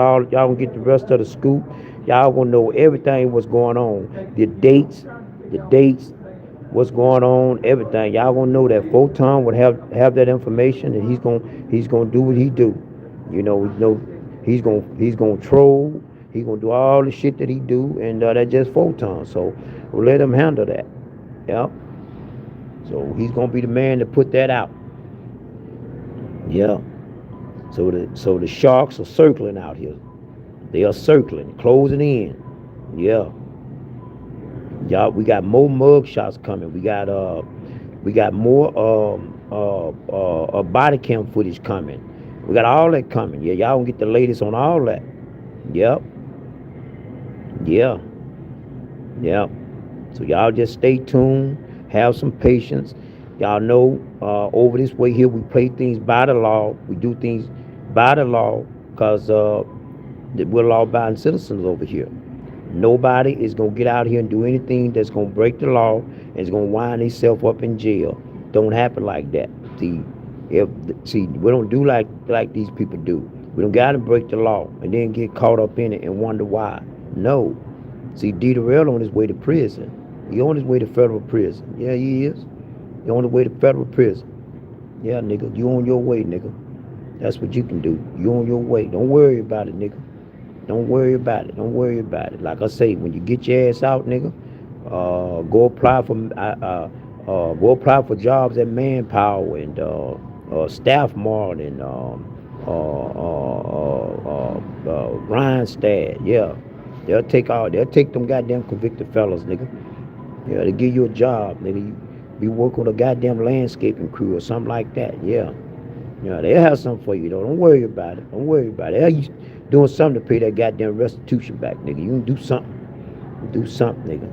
the rest of the scoop. Y'all gonna know everything what's going on. The dates, what's going on, everything. Y'all gonna know that Photon would have that information, and he's gonna do what he do. He's gonna troll. He's gonna do all the shit that he do, and that's just Photon. So we'll let him handle that. Yep. So he's gonna be the man to put that out. Yeah. So the sharks are circling out here. They are circling, closing in. Yeah. Y'all, we got more mug shots coming. We got more body cam footage coming. We got all that coming. Yeah, y'all gonna get the latest on all that. Yep. Yeah. Yeah. So y'all just stay tuned. Have some patience. Y'all know over this way here we play things by the law. We do things by the law because we're law-abiding citizens over here. Nobody is going to get out here and do anything that's going to break the law and is going to wind themselves up in jail. Don't happen like that. See, we don't do like these people do. We don't got to break the law and then get caught up in it and wonder why. No. See, D. Darrell on his way to prison. He on his way to federal prison. Yeah, he is. He on the way to federal prison. Yeah, nigga, you on your way, nigga. That's what you can do. You on your way. Don't worry about it, nigga. Don't worry about it. Don't worry about it. Like I say, when you get your ass out, nigga, go apply for jobs at Manpower and Staff Mart and Rhinestad. Yeah, they'll take them goddamn convicted fellas, nigga. Yeah, they give you a job, nigga. You be working with a goddamn landscaping crew or something like that. Yeah. Yeah, they'll have something for you though. Don't worry about it. Don't worry about it. Hell, you doing something to pay that goddamn restitution back, nigga. You can do something. Do something, nigga.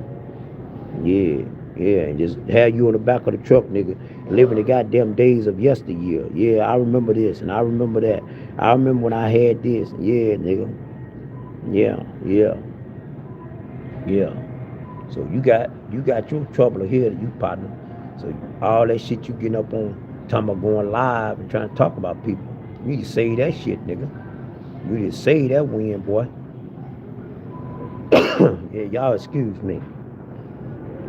Yeah, yeah, and just have you on the back of the truck, nigga, living the goddamn days of yesteryear. Yeah, I remember this and I remember that. I remember when I had this. Yeah, nigga. Yeah, yeah, yeah. So you got your trouble ahead of you, partner. So all that shit you getting up on, talking about going live and trying to talk about people, you need to say that shit, nigga. You need to say that win, boy. Yeah, y'all excuse me.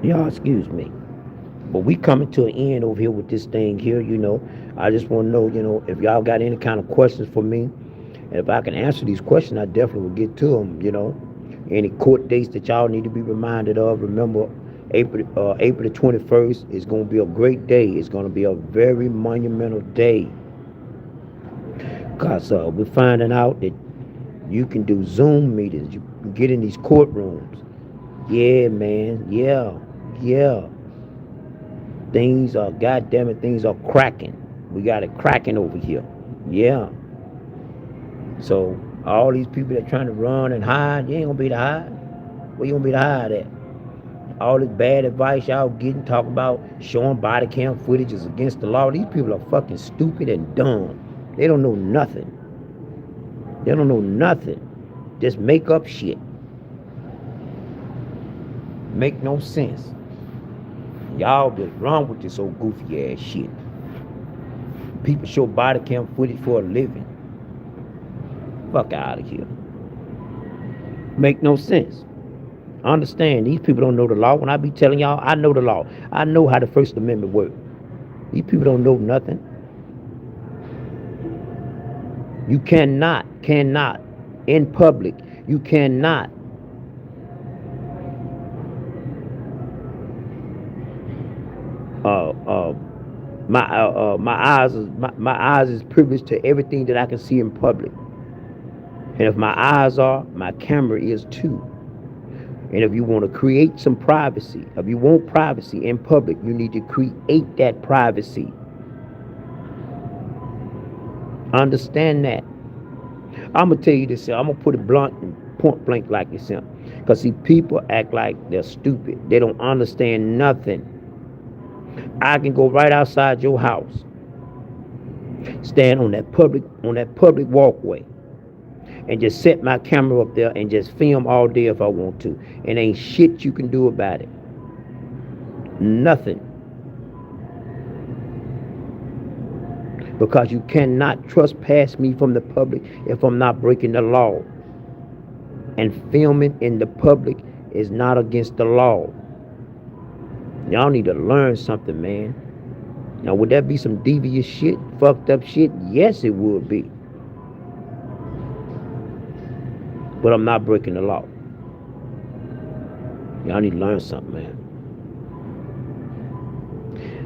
Y'all excuse me. But we coming to an end over here with this thing here, I just want to know, if y'all got any kind of questions for me. And if I can answer these questions, I definitely will get to them, Any court dates that y'all need to be reminded of. Remember, April the 21st is going to be a great day. It's going to be a very monumental day. Because we're finding out that You can do Zoom meetings. You can get in these courtrooms. Yeah, man. Yeah. Yeah. Things are, goddamn it, things are cracking. We got it cracking over here. Yeah. So all these people that trying to run and hide, you ain't gonna be to hide. Where you gonna be to hide at? All this bad advice y'all getting, talking about showing body cam footage is against the law. These people are fucking stupid and dumb. They don't know nothing. They don't know nothing. Just make up shit. Make no sense. Y'all just run with this old goofy ass shit. People show body cam footage for a living. Fuck out of here. Make no sense. Understand, these people don't know the law. When I be telling y'all, I know the law. I know how the First Amendment works. These people don't know nothing. You cannot, in public, you cannot my eyes is privileged to everything that I can see in public. And if my eyes are, my camera is too. And if you want to create some privacy, if you want privacy in public, you need to create that privacy. Understand that. I'm gonna tell you this. I'm gonna put it blunt and point blank like this. Because see, people act like they're stupid. They don't understand nothing. I can go right outside your house, stand on that public walkway, and just set my camera up there and just film all day if I want to. And ain't shit you can do about it. Nothing. Because you cannot trespass me from the public if I'm not breaking the law. And filming in the public is not against the law. Y'all need to learn something, man. Now, would that be some devious shit, fucked up shit? Yes, it would be. But I'm not breaking the law. Y'all need to learn something, man.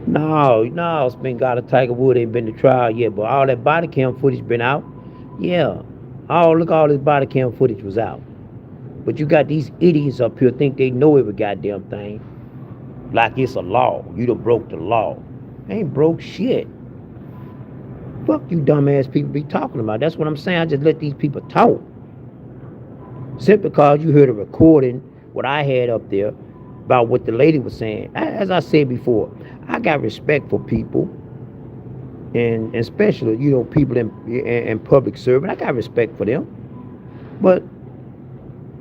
No, Spin got a Tiger Wood ain't been to trial yet, but all that body cam footage been out. Yeah. Oh, look, all this body cam footage was out. But you got these idiots up here think they know every goddamn thing. Like it's a law. You done broke the law. Ain't broke shit. Fuck you dumbass people be talking about. That's what I'm saying. I just let these people talk. Simply because you heard a recording, what I had up there, about what the lady was saying. As I said before, I got respect for people, and especially, people in public service. I got respect for them. But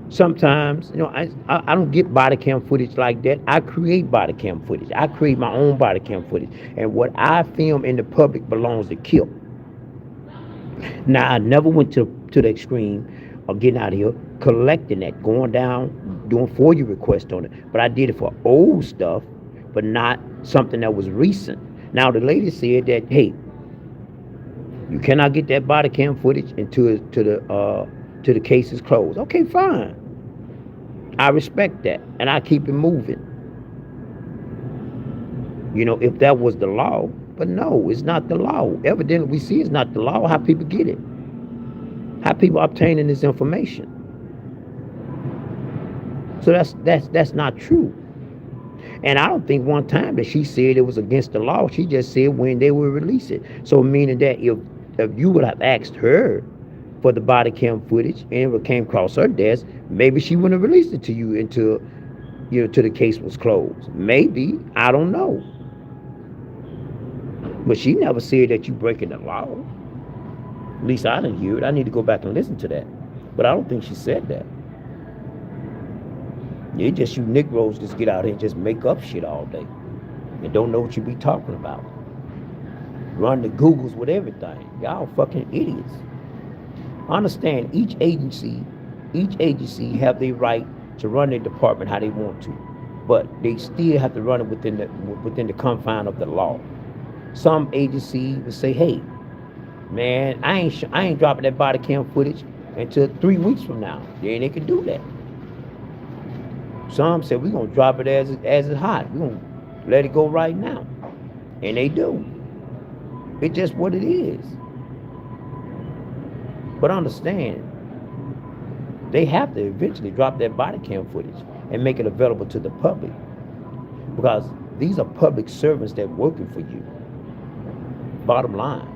sometimes, I don't get body cam footage like that. I create body cam footage. I create my own body cam footage. And what I film in the public belongs to Kip. Now, I never went to the extreme of getting out of here, collecting that, going down, doing FOIA requests on it. But I did it for old stuff, but not something that was recent. Now, the lady said that, hey, you cannot get that body cam footage until the case is closed. Okay, fine. I respect that, and I keep it moving. If that was the law, but no, it's not the law. Evidently, we see it's not the law. How people get it? How people obtaining this information? So that's not true. And I don't think one time that she said it was against the law. She just said when they will release it. So meaning that if you would have asked her for the body cam footage and it came across her desk, maybe she wouldn't have released it to you until till the case was closed. Maybe, I don't know. But she never said that you breaking the law. At least I didn't hear it. I need to go back and listen to that. But I don't think she said that. It's just you Negroes just get out here and just make up shit all day and don't know what you be talking about. Run the Googles with everything. Y'all fucking idiots. Understand, each agency have their right to run their department how they want to, but they still have to run it within the confine of the law. Some agency will say, hey, man, I ain't dropping that body cam footage until 3 weeks from now. Then they can do that. Some say we're gonna drop it as it's hot. We're gonna let it go right now. And they do. It's just what it is. But understand, They have to eventually drop that body cam footage and make it available to the public, because these are public servants that working for you. Bottom line,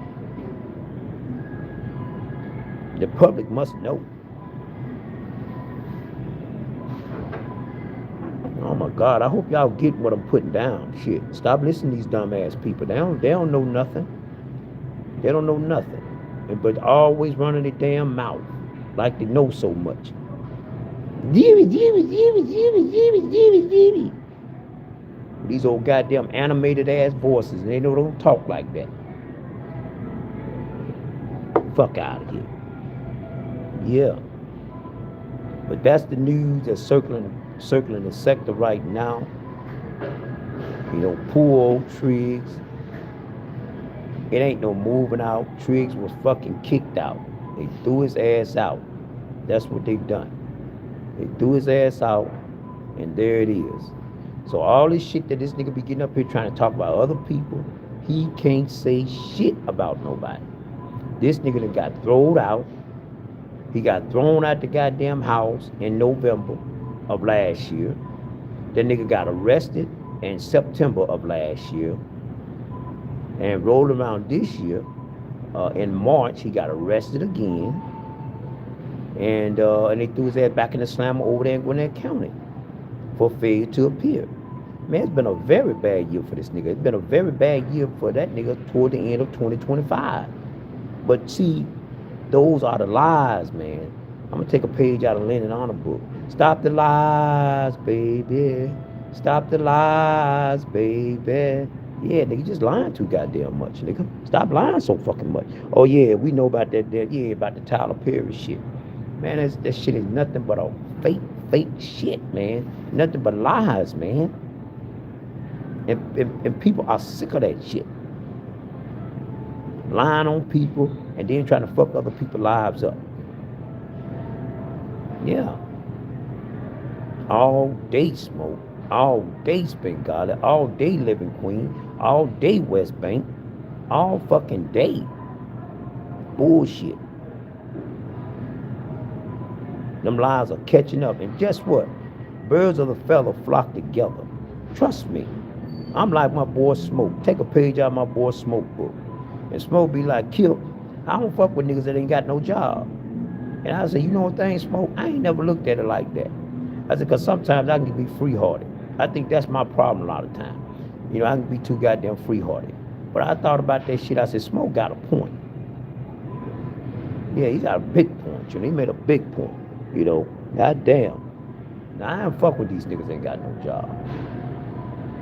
the public must know. Oh my God, I hope y'all get what I'm putting down. Shit, stop listening to these dumbass people. They don't know nothing. They don't know nothing, but always running their damn mouth like they know so much. These old goddamn animated ass voices, and they don't talk like that. Fuck out of here. Yeah. But that's the news that's circling the sector right now. You know, poor old Triggs. It ain't no moving out. Triggs was fucking kicked out. They threw his ass out. That's what they done. They threw his ass out, and there it is. So all this shit that this nigga be getting up here trying to talk about other people, he can't say shit about nobody. This nigga done got thrown out. He got thrown out the goddamn house in November of last year. That nigga got arrested in September of last year. And rolled around this year, in March, he got arrested again. And they threw his ass back in the slammer over there in Gwinnett County for failure to appear. Man, it's been a very bad year for this nigga. It's been a very bad year for that nigga toward the end of 2025. But see, those are the lies, man. I'm gonna take a page out of Lennon Honor book. Stop the lies, baby. Stop the lies, baby. Yeah, nigga, just lying too goddamn much, nigga. Stop lying so fucking much. Oh yeah, we know about that. Yeah, about the Tyler Perry shit. Man, that shit is nothing but a fake shit, man. Nothing but lies, man. And people are sick of that shit. Lying on people and then trying to fuck other people's lives up. Yeah. All day smoke. All day spin Golly. All day living queen. All day West Bank. All fucking day. Bullshit. Them lies are catching up. And guess what? Birds of a feather flock together. Trust me. I'm like my boy Smoke. Take a page out of my boy Smoke book. And Smoke be like, Kip, I don't fuck with niggas that ain't got no job. And I say, you know what thing, Smoke? I ain't never looked at it like that. I said, because sometimes I can be free-hearted. I think that's my problem a lot of time. You know, I can be too goddamn free-hearted. But I thought about that shit. I said, Smoke got a point. Yeah, he got a big point. You know, he made a big point. You know, goddamn. Now, I ain't fuck with these niggas that ain't got no job.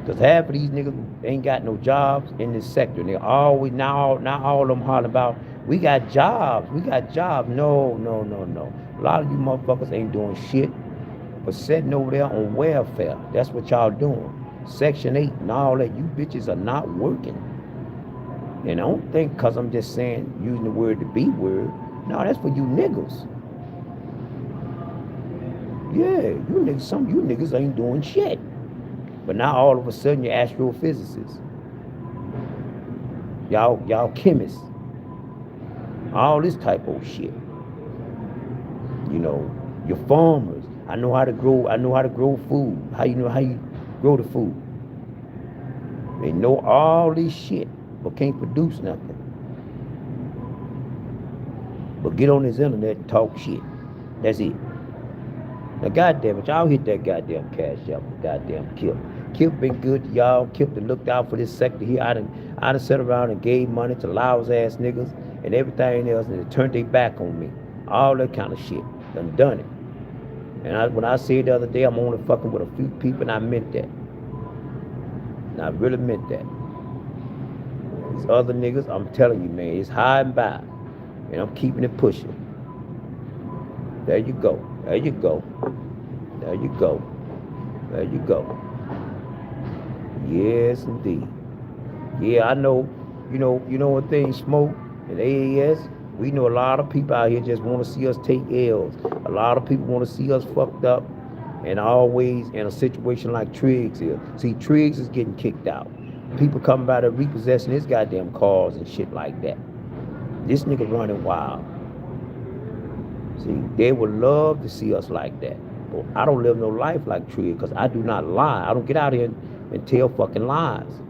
Because half of these niggas ain't got no jobs in this sector. They always, now all of them hollering about, we got jobs. We got jobs. No. A lot of you motherfuckers ain't doing shit but sitting over there on welfare. That's what y'all doing. Section 8 and all that. You bitches are not working. And I don't think because I'm just saying, using the word the B word. No, that's for you niggas. Yeah, some of you niggas ain't doing shit. But now all of a sudden you're astrophysicists. Y'all chemists. All this type of shit. You know, you're farmers. I know how to grow food. How you grow the food. They know all this shit, but can't produce nothing. But get on this internet and talk shit. That's it. Now, goddamn it, y'all hit that goddamn cash out for goddamn Kip. Kip been good to y'all. Kip done looked out for this sector here. I done sat around and gave money to lousy ass niggas and everything else, and they turned their back on me. All that kind of shit. Done it. And when I said the other day, I'm only fucking with a few people, and I meant that. And I really meant that. These other niggas, I'm telling you, man, it's high and by. And I'm keeping it pushing. There you go. There you go. There you go. There you go. Yes, indeed. Yeah, I know. You know what thing, Smoke and AAS. We know a lot of people out here just want to see us take L's. A lot of people want to see us fucked up, and always in a situation like Triggs is. See, Triggs is getting kicked out. People coming by there repossessing his goddamn cars and shit like that. This nigga running wild. See, they would love to see us like that. But I don't live no life like Tria because I do not lie. I don't get out here and tell fucking lies.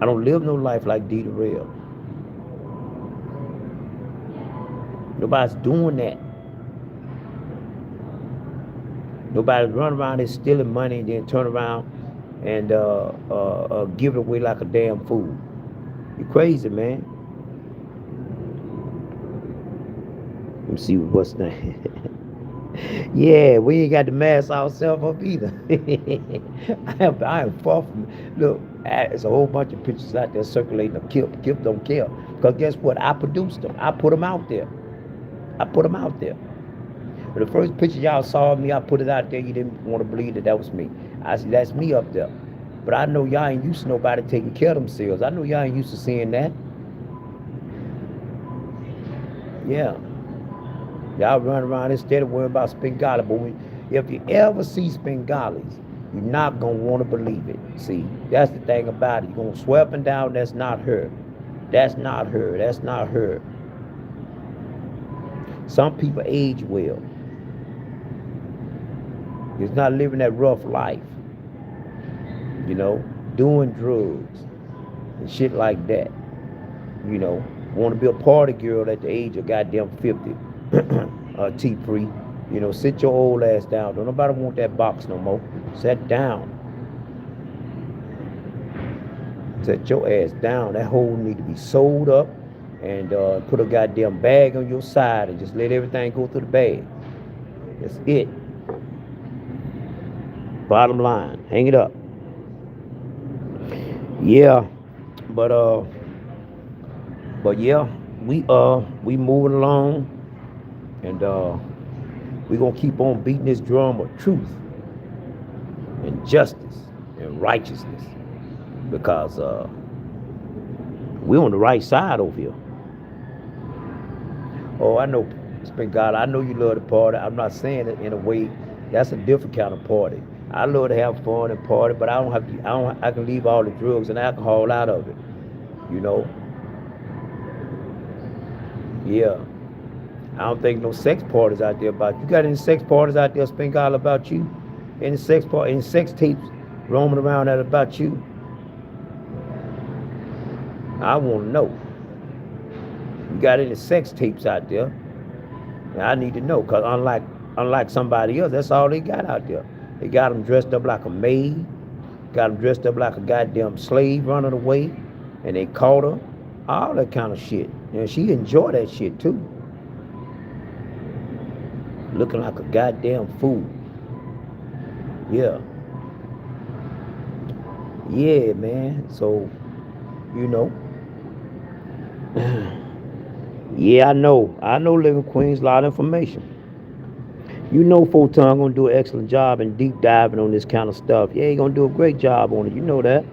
I don't live no life like D the Real. Nobody's doing that. Nobody's running around here stealing money and then turn around and give it away like a damn fool. You crazy, man. Let me see what's that. Yeah, we ain't got to mask ourselves up either. I am far from. Look, there's a whole bunch of pictures out there circulating of Kip. Kip don't care. Because guess what? I produced them. I put them out there. I put them out there. But the first picture y'all saw of me, I put it out there. You didn't want to believe that was me. I said, that's me up there. But I know y'all ain't used to nobody taking care of themselves. I know y'all ain't used to seeing that. Yeah. Y'all run around instead of worrying about Spengali. But if you ever see Spengalis, you're not going to want to believe it. See, that's the thing about it. You're going to swear up and down, that's not her. That's not her. That's not her. Some people age well. It's not living that rough life. You know, doing drugs and shit like that. You know, want to be a party girl at the age of goddamn 50. T-Free. You know, sit your old ass down. Don't nobody want that box no more. Sit down. Set your ass down. That hole need to be sewed up and put a goddamn bag on your side and just let everything go through the bag. That's it. Bottom line. Hang it up. Yeah. But yeah, we moving along and we gonna keep on beating this drum of truth and justice and righteousness because we're on the right side over here. Oh, I know, God, I know you love the party. I'm not saying it in a way that's a different kind of party. I love to have fun and party, but I don't have to. I can leave all the drugs and alcohol out of it. You know. Yeah. I don't think no sex parties out there about you. Got any sex parties out there, Spengali, about you? Any sex tapes roaming around that about you? I want to know. You got any sex tapes out there? I need to know, because unlike somebody else, that's all they got out there. They got them dressed up like a maid, got them dressed up like a goddamn slave running away, and they caught her, all that kind of shit. And she enjoyed that shit too. Looking like a goddamn fool. Yeah. Yeah, man. So, you know. Yeah, I know. I know Living Queens, a lot of information. You know Photon gonna do an excellent job in deep diving on this kind of stuff. Yeah, he gonna do a great job on it. You know that.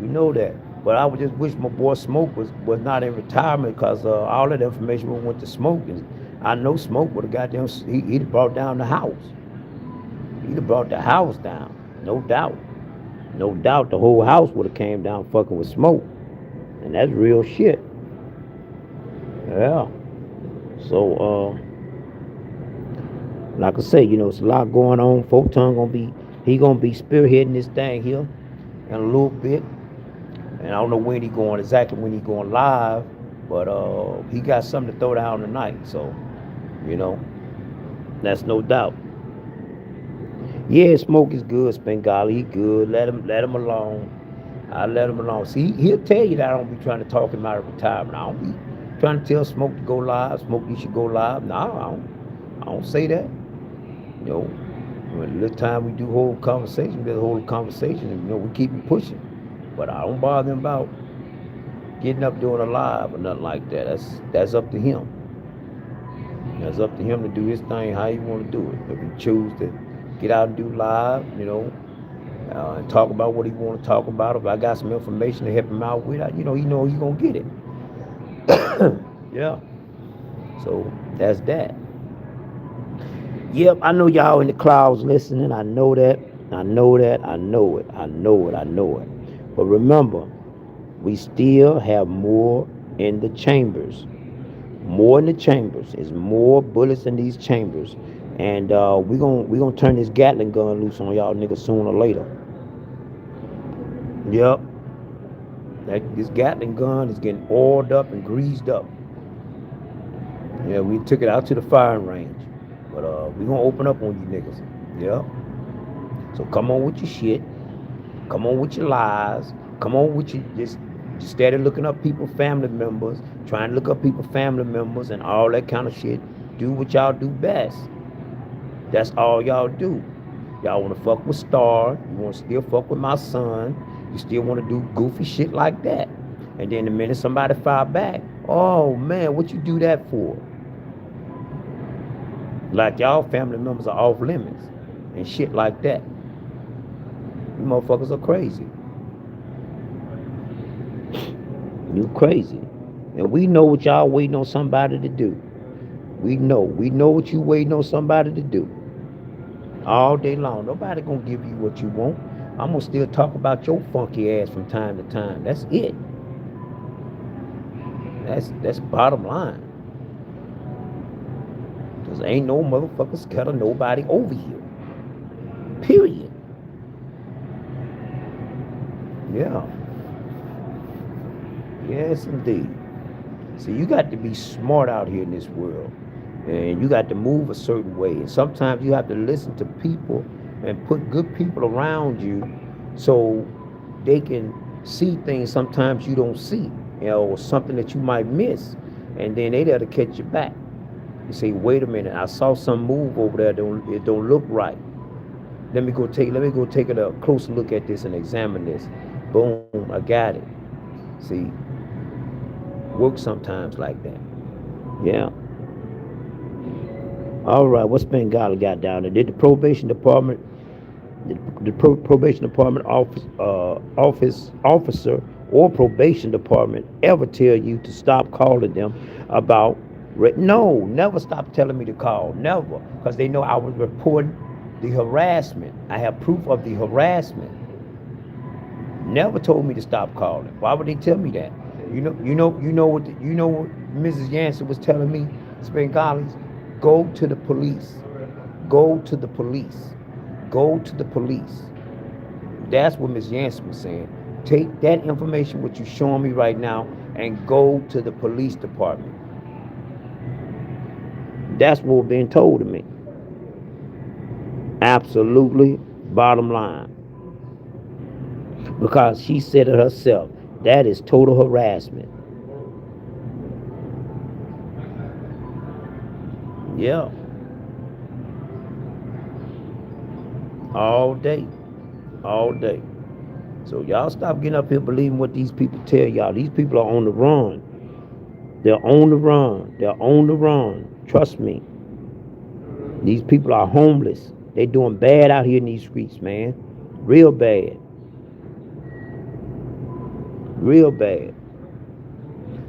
You know that. But I would just wish my boy Smoke was not in retirement because all that information went to Smoke. And I know Smoke would have goddamn, he'd have brought down the house. He'd have brought the house down. No doubt. No doubt the whole house would have came down fucking with Smoke. And that's real shit. Yeah. So, like I say, you know, it's a lot going on. Photon gonna be spearheading this thing here in a little bit. And I don't know when he going live, but he got something to throw down tonight. So, you know, that's no doubt. Yeah, Smoke is good, Spengali, he good. Let him alone. I let him alone. See, he'll tell you that I don't be trying to talk him out of retirement. I don't be trying to tell Smoke to go live. Smoke, you should go live. No, I don't say that. You know, when the time we do hold conversation, we hold a conversation, and, you know, we keep it pushing. But I don't bother him about getting up doing a live or nothing like that. That's up to him. That's up to him to do his thing how he want to do it. If he choose to get out and do live, you know, and talk about what he want to talk about. If I got some information to help him out with, you know, he gonna get it. Yeah. So that's that. Yep, I know y'all in the clouds listening. I know that. I know that. I know it. I know it. I know it. But remember, we still have more in the chambers. More in the chambers. There's more bullets in these chambers. And we gonna turn this Gatling gun loose on y'all niggas sooner or later. Yep. This Gatling gun is getting oiled up and greased up. Yeah, we took it out to the firing range. But we gonna open up on you niggas. Yep. So come on with your shit. Come on with your lies. Come on with your just steady looking up people, family members, trying to look up people, family members, and all that kind of shit. Do what y'all do best. That's all y'all do. Y'all want to fuck with Star. You want to still fuck with my son. You still want to do goofy shit like that. And then the minute somebody fire back, oh man, what you do that for? Like y'all family members are off limits and shit like that. You motherfuckers are crazy. You crazy. And we know what y'all waiting on somebody to do. We know what you waiting on somebody to do. All day long. Nobody gonna give you what you want. I'm gonna still talk about your funky ass from time to time. That's it. That's bottom line. Cause ain't no motherfucker scared of nobody over here. Period. Yeah. Yes, indeed. See, you got to be smart out here in this world. And you got to move a certain way. And sometimes you have to listen to people and put good people around you so they can see things sometimes you don't see, or something that you might miss. And then they there to catch you back. You say, wait a minute, I saw some move over there, it don't look right. Let me go take a closer look at this and examine this. Boom, I got it. See, works sometimes like that. Yeah. All right, what's Bengali got down there? Did the probation department, probation department officer or probation department ever tell you to stop calling them about? No, never stop telling me to call, never, because they know I was reporting the harassment. I have proof of the harassment. Never told me to stop calling. Why would they tell me that? You know what Mrs. Yancey was telling me? Bengalis, go to the police. Go to the police. Go to the police. That's what Ms. Yancey was saying. Take that information, what you're showing me right now, and go to the police department. That's what was being told to me. Absolutely, bottom line. Because she said it herself. That is total harassment. Yeah. All day. All day. So y'all stop getting up here believing what these people tell y'all. These people are on the run. They're on the run. They're on the run. Trust me. These people are homeless. They doing bad out here in these streets, man. Real bad. Real bad.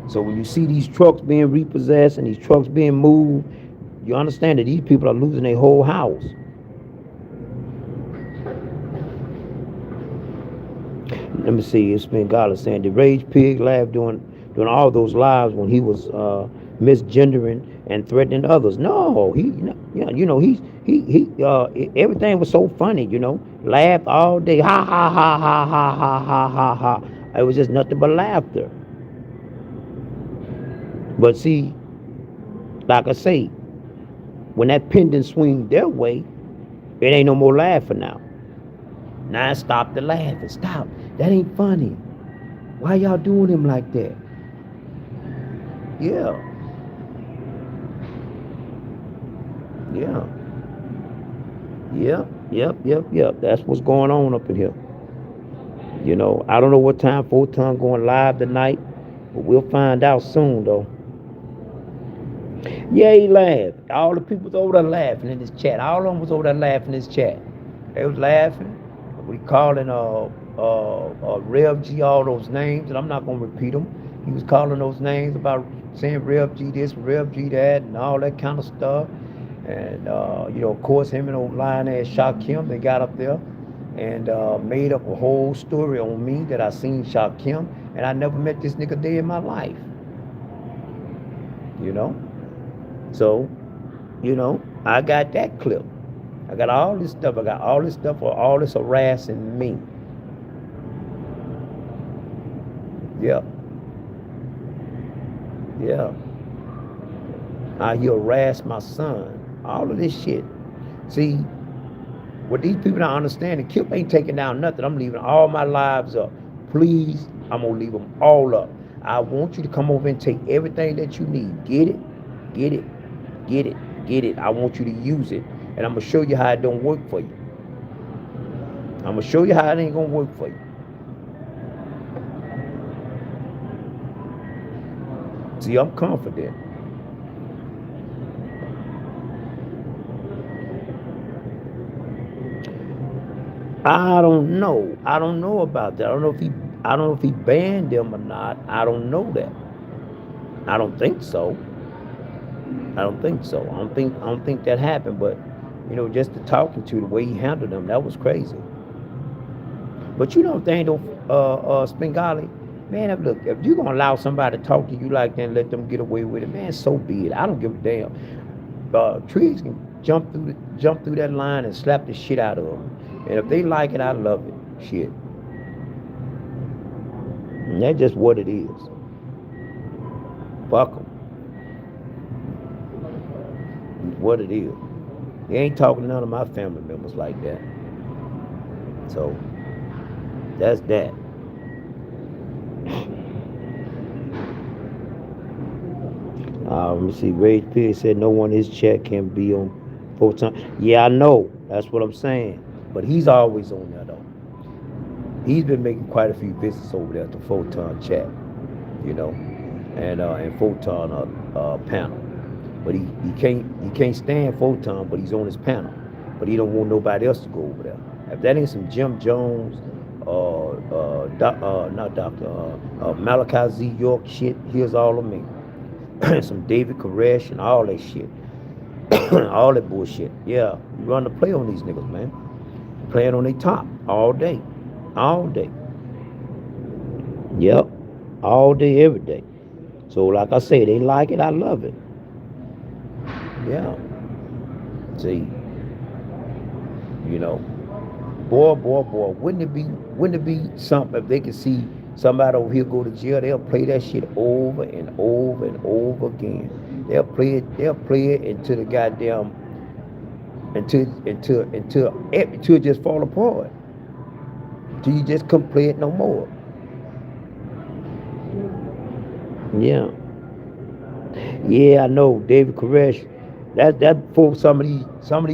So when you see these trucks being repossessed and these trucks being moved, you understand that these people are losing their whole house. Let me see. It's been God saying the rage pig laughed doing all those lives when he was misgendering and threatening others. No, he everything was so funny. Laughed all day. Ha ha ha ha ha ha ha ha ha. It was just nothing but laughter. But see, like I say, when that pendant swing their way, it ain't no more laughing now. Now stop the laughing. Stop. That ain't funny. Why y'all doing him like that? Yeah. Yeah. Yep. That's what's going on up in here. I don't know what time Photon going live tonight, but we'll find out soon though. Yeah, he laughed. All the people was over there laughing in this chat. All of them was over there laughing in this chat. They was laughing. We calling Rev G all those names, and I'm not gonna repeat them. He was calling those names about saying Rev G this, Rev G that, and all that kind of stuff. And of course, him and old lion ass Shakim, they got up there and made up a whole story on me that I seen Shakim, and I never met this nigga day in my life. you know. So, I got that clip. I got all this stuff. I got all this stuff for all this harassing me. Yeah, yeah. How he harassed my son. All of this shit. See, what these people don't understand, the Kip ain't taking down nothing. I'm leaving all my lives up. Please, I'm gonna leave them all up. I want you to come over and take everything that you need. Get it, get it, get it, get it. I want you to use it. And I'm gonna show you how it don't work for you. I'm gonna show you how it ain't gonna work for you. See, I'm confident. I don't know. I don't know about that. I don't know if he banned them or not. I don't know that. I don't think so. I don't think so. I don't think that happened, but just the talking to the way he handled them, that was crazy. But thing though, Spengali, man, look, if you're gonna allow somebody to talk to you like that and let them get away with it, man, so be it. I don't give a damn. Trees can jump through that line and slap the shit out of them. And if they like it, I love it. Shit. And that's just what it is. Fuck them. It's what it is. They ain't talking to none of my family members like that. So, that's that. Let me see. Rage Pig said no one in his chat can be on Photon. Yeah, I know. That's what I'm saying. But he's always on there, though. He's been making quite a few visits over there to Photon chat, and Photon panel. But he can't stand Photon, but he's on his panel. But he don't want nobody else to go over there. If that ain't some Jim Jones, not Doctor, Malachi Z. York shit, here's all of me. Some David Koresh and all that shit. All that bullshit. Yeah, you run the play on these niggas, man. Playing on their top all day. All day. Yep. All day, every day. So like I say, they like it, I love it. Yeah. See. Boy, wouldn't it be something if they could see somebody over here go to jail, they'll play that shit over and over and over again. They'll play it until the goddamn until it just fall apart. Till you just couldn't play it no more. Yeah. Yeah, I know. David Koresh. That for some of these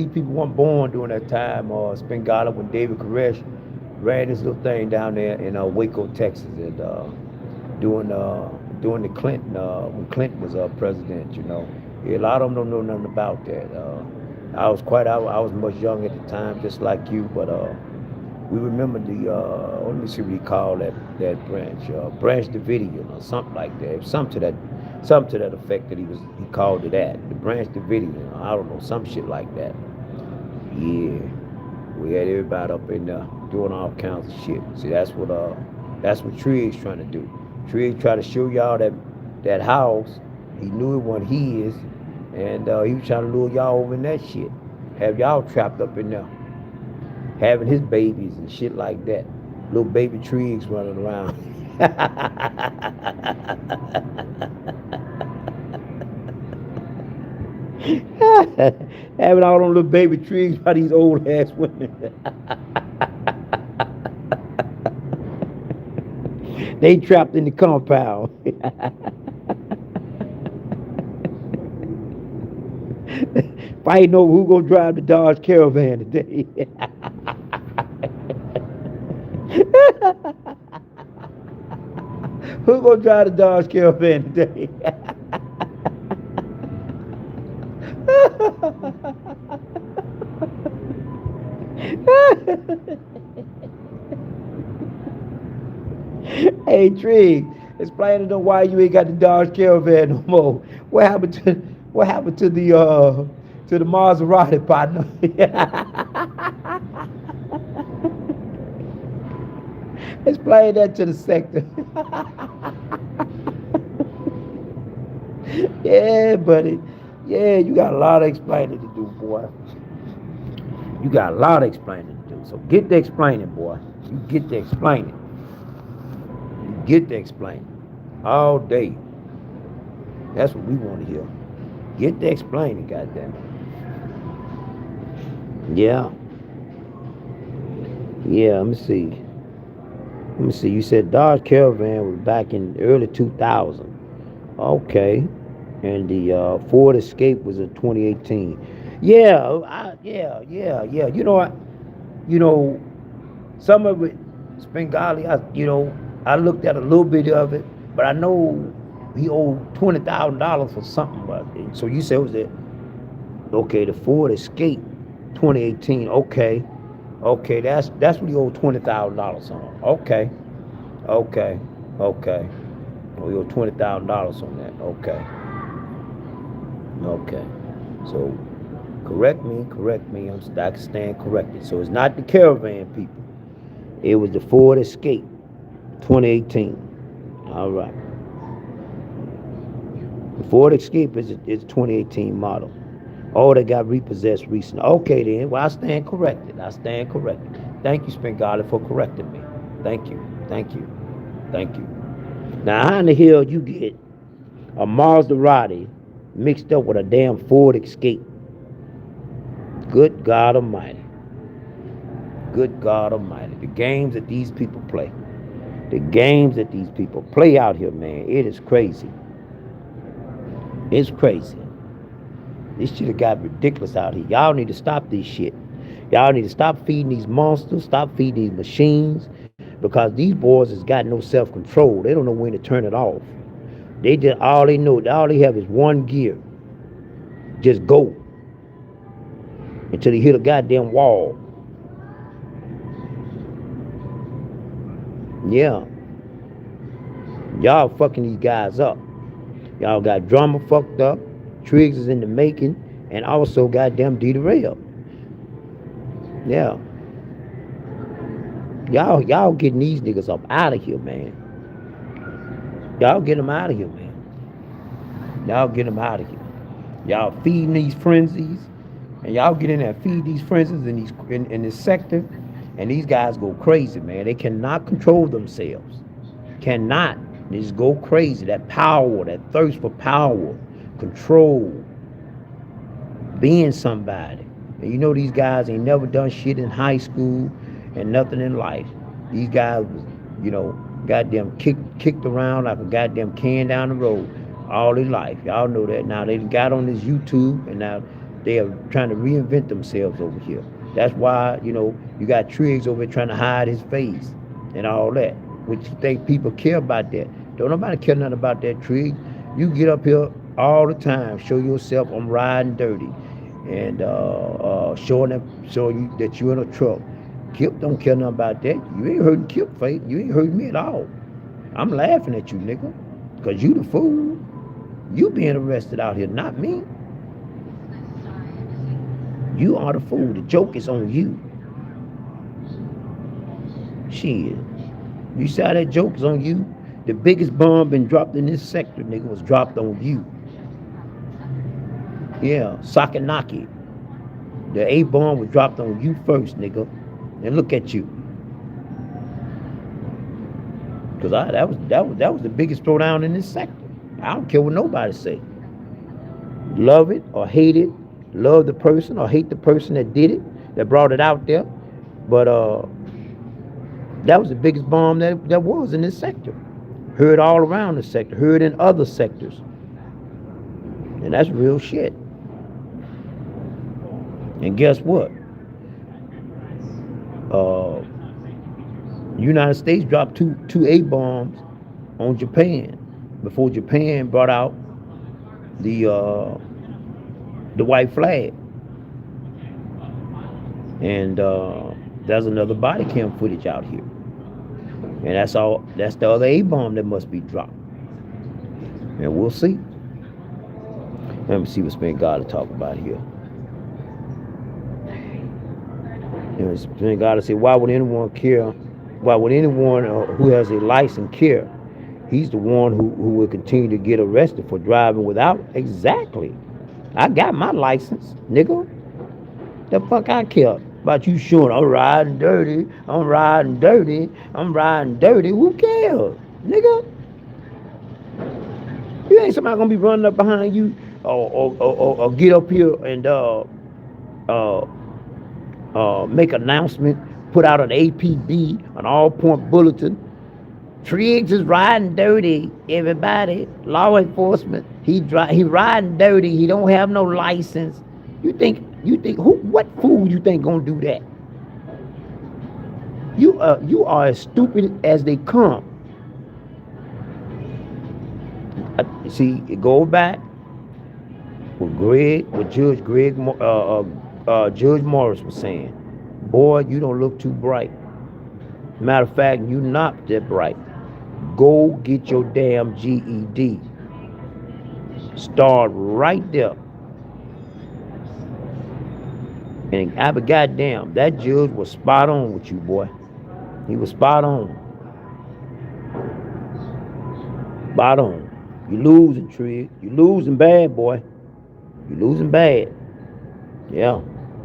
people weren't born during that time. Spengala when David Koresh ran this little thing down there in Waco, Texas, and during the Clinton when Clinton was president. Yeah, a lot of them don't know nothing about that. I was much young at the time, just like you, but we remember let me see what he called that branch, Branch Davidian or something like that. It was something to that effect that he called it that. The Branch Davidian, I don't know, some shit like that. Yeah, we had everybody up in there doing all kinds of shit. See, that's what Triggs trying to do. Triggs try to show y'all that house. He knew it wasn't his, and he was trying to lure y'all over in that shit. Have y'all trapped up in there, having his babies and shit like that. Little baby Triggs running around. Having all them little baby Triggs by these old ass women. They trapped in the compound. Fighting over who gonna drive the Dodge Caravan today. Who gonna drive the Dodge Caravan today? Hey Triggs, explain to them why you ain't got the Dodge Caravan no more. What happened to the Maserati, partner? Explain that to the sector. Yeah, buddy. Yeah, you got a lot of explaining to do, boy. You got a lot of explaining to do. So get to explaining, boy. You get to explaining. You get to explaining. All day. That's what we want to hear. Get to explaining, goddamn it. Yeah. Yeah, let me see. Let me see. You said Dodge Caravan was back in early 2000. Okay. And the Ford Escape was in 2018. Yeah, yeah. You know what? You know, some of it, Spengali, I looked at a little bit of it, but I know he owed $20,000 for something. But so you said it was the Ford Escape, 2018. Okay, that's what he owed $20,000 on. Okay, okay. Oh, he owed $20,000 on that. Okay. So correct me. I can stand corrected. So it's not the Caravan people. It was the Ford Escape, 2018. All right. The Ford Escape is 2018 model. Oh, they got repossessed recently. Okay, then. Well, I stand corrected. Thank you, Spengali, for correcting me. Thank you. Thank you. Thank you. Now, how in the hell you get a Maserati mixed up with a damn Ford Escape? Good God Almighty. Good God Almighty. The games that these people play. The games that these people play out here, man. It is crazy. It's crazy. This shit have got ridiculous out here. Y'all need to stop this shit. Y'all need to stop feeding these monsters, stop feeding these machines, because these boys has got no self-control. They don't know when to turn it off. They just all they have is one gear. Just go until they hit a goddamn wall. Yeah. Y'all fucking these guys up. Y'all got drama fucked up. Triggs is in the making, and also goddamn derailed. Yeah. Y'all getting these niggas up out of here, man. Y'all get them out of here, man. Y'all get them out of here. Y'all feeding these frenzies, and y'all get in there and feed these frenzies in this sector, and these guys go crazy, man. They cannot control themselves. Cannot. They just go crazy. That power, that thirst for power, control, being somebody. And you know these guys ain't never done shit in high school and nothing in life. These guys was, goddamn kicked around like a goddamn can down the road all their life. Y'all know that. Now they got on this YouTube, and now they are trying to reinvent themselves over here. That's why, you got Triggs over here trying to hide his face and all that. Which you think people care about that. Don't nobody care nothing about that, Triggs. You get up here all the time, show yourself I'm riding dirty, and showing you that you're in a truck. Kip don't care nothing about that. You ain't hurting Kip face. You ain't hurting me at all. I'm laughing at you, nigga, because you the fool. You being arrested out here, not me. You are the fool. The joke is on you. Shit. You see how that joke is on you? The biggest bomb been dropped in this sector, nigga, was dropped on you. Yeah, Sakanaki. The A-bomb was dropped on you first, nigga. And look at you. Because that was the biggest throwdown in this sector. I don't care what nobody say. Love it or hate it. Love the person or hate the person that did it, that brought it out there. But that was the biggest bomb that was in this sector. Heard all around the sector. Heard in other sectors. And that's real shit. And guess what? United States dropped two A-bombs on Japan before Japan brought out the white flag. And there's another body cam footage out here. And that's the other A-bomb that must be dropped. And we'll see. Let me see what Spin God to talk about here. And Spin God to say, why would anyone care? Why would anyone who has a license care He's the one who will continue to get arrested for driving without. Exactly. I got my license, nigga. The fuck I care about you showing I'm riding dirty, I'm riding dirty, I'm riding dirty. Who cares, nigga? You ain't somebody gonna be running up behind you or get up here and uh make an announcement, put out an APB, an all point bulletin. Triggs is riding dirty, everybody. Law enforcement. He riding dirty. He don't have no license. You think what fool you think gonna do that? You are as stupid as they come. See, go back with Judge Morris was saying. Boy, you don't look too bright. Matter of fact, you not that bright. Go get your damn GED. Start right there. And I be goddamn, that judge was spot on with you, boy. He was spot on. Spot on. You losing, Trig. You losing bad, boy. You losing bad. Yeah.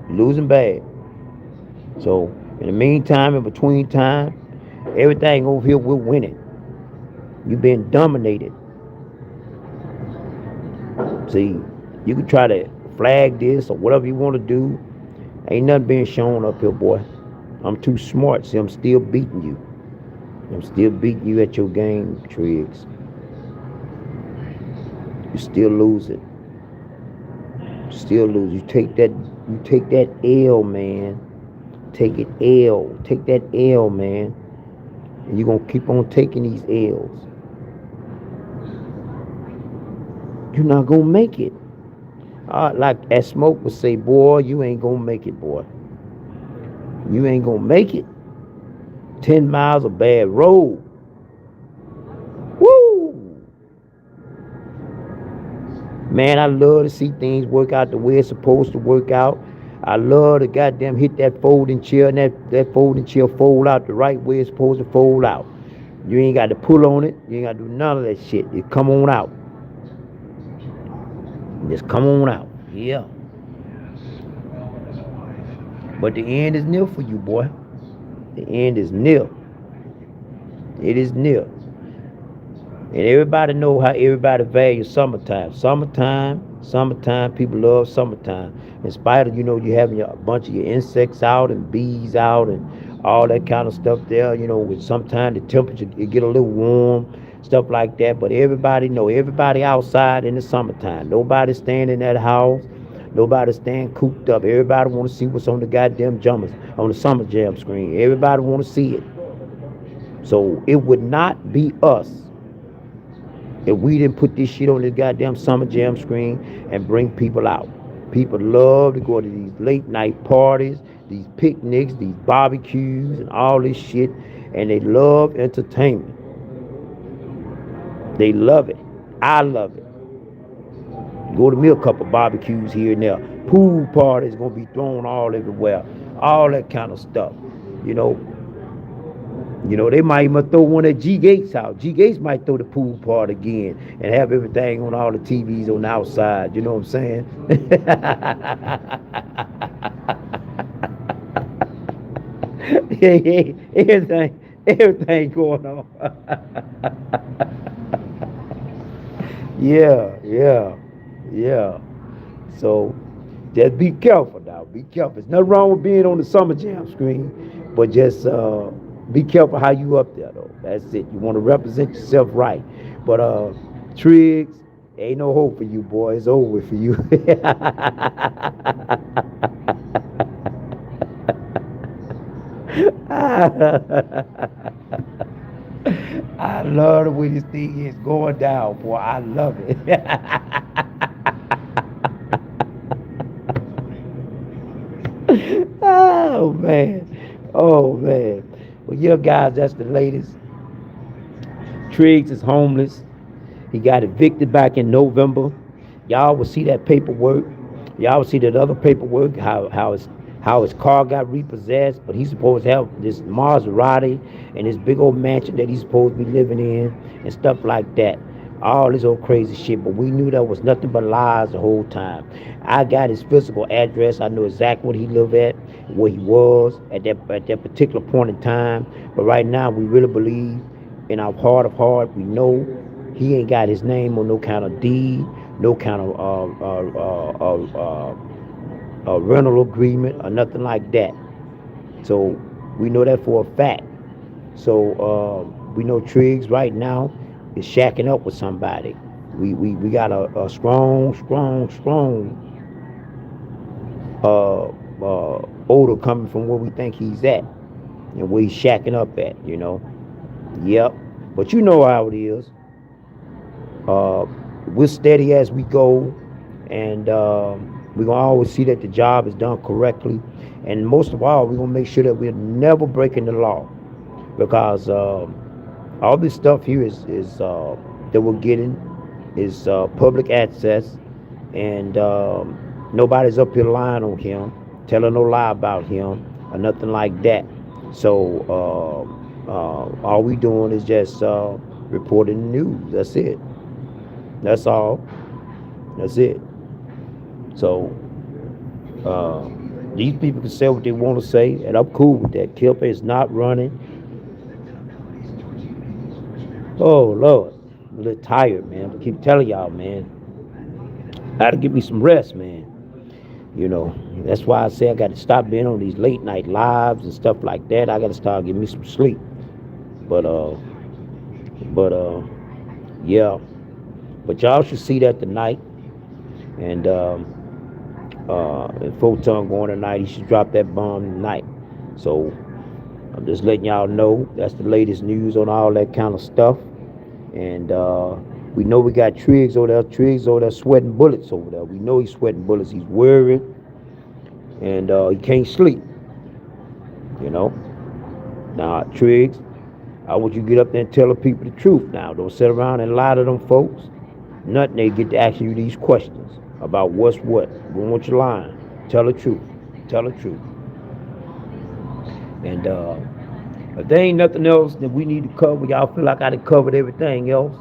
You losing bad. So, in the meantime, in between time, everything over here, we're winning. You've been dominated. See, you can try to flag this or whatever you want to do. Ain't nothing being shown up here, boy. I'm too smart. See, I'm still beating you. I'm still beating you at your game, Triggs. You still losing. Still lose. You take that L, man. Take it L. Take that L, man. And you're gonna keep on taking these L's. You're not gonna make it. Like as Smoke would say, boy, you ain't gonna make it, boy. You ain't gonna make it. 10 miles of bad road. Woo! Man, I love to see things work out the way it's supposed to work out. I love to goddamn hit that folding chair and that folding chair fold out the right way it's supposed to fold out. You ain't got to pull on it. You ain't got to do none of that shit. It come on out. Just come on out. Yeah. But the end is near for you, boy. The end is near. It is near. And everybody know how everybody values summertime. Summertime, people love summertime. In spite of, you having a bunch of your insects out and bees out and all that kind of stuff there, with sometimes the temperature, it get a little warm, stuff like that. But everybody outside in the summertime. Nobody staying in that house. Nobody staying cooped up. Everybody want to see what's on the goddamn jumpers, on the summer jam screen. Everybody want to see it. So it would not be us if we didn't put this shit on this goddamn summer jam screen and bring people out. People love to go to these late night parties, these picnics, these barbecues, and all this shit, and they love entertainment. They love it. I love it. Go to me a couple barbecues here and there. Pool parties gonna be thrown all everywhere. All that kind of stuff. They might even throw one at G Gates' house. G Gates might throw the pool party again and have everything on all the TVs on the outside. You know what I'm saying? everything going on. Yeah. So just be careful now. Be careful. There's nothing wrong with being on the summer jam screen, but just be careful how you up there though. That's it. You want to represent yourself right. But Triggs, ain't no hope for you, boy. It's over for you. I love the way this thing is going down, boy. I love it. Oh man. Well, yeah, guys, that's the latest. Triggs is homeless. He got evicted back in November. Y'all will see that paperwork. Y'all will see that other paperwork. How how his car got repossessed, but he's supposed to have this Maserati and this big old mansion that he's supposed to be living in and stuff like that. All this old crazy shit, but we knew that was nothing but lies the whole time. I got his physical address. I knew exactly what he lived at, where he was at that particular point in time. But right now, we really believe in our heart of heart, we know he ain't got his name on no kind of deed, no kind of rental agreement or nothing like that. So we know that for a fact. So we know Triggs right now is shacking up with somebody. We got a strong odor coming from where we think he's at and where he's shacking up at, you know. Yep. But you know how it is. Uh, we're steady as we go, and we're gonna always see that the job is done correctly. And most of all, we're gonna make sure that we're never breaking the law, because all this stuff here is that we're getting is public access, and nobody's up here lying on him, telling no lie about him or nothing like that. So all we doing is just reporting the news. That's it. That's all. That's it. So uh, these people can say what they want to say, and I'm cool with that. Kilper is not running. Oh Lord, I'm a little tired, man. I keep telling y'all, man. I gotta give me some rest, man. You know, that's why I say I got to stop being on these late night lives and stuff like that. I got to start getting me some sleep. But but yeah. But y'all should see that tonight. And Photon going tonight. He should drop that bomb tonight. So I'm just letting y'all know that's the latest news on all that kind of stuff. And we know we got Triggs over there. Triggs over there sweating bullets over there. We know he's sweating bullets. He's worried, and he can't sleep. You know. Now, Triggs, I want you to get up there and tell the people the truth. Now, don't sit around and lie to them folks. Nothing. They get to asking you these questions about what's what. We don't want you lying. Tell the truth. Tell the truth. And if there ain't nothing else that we need to cover, y'all feel like I done covered everything else.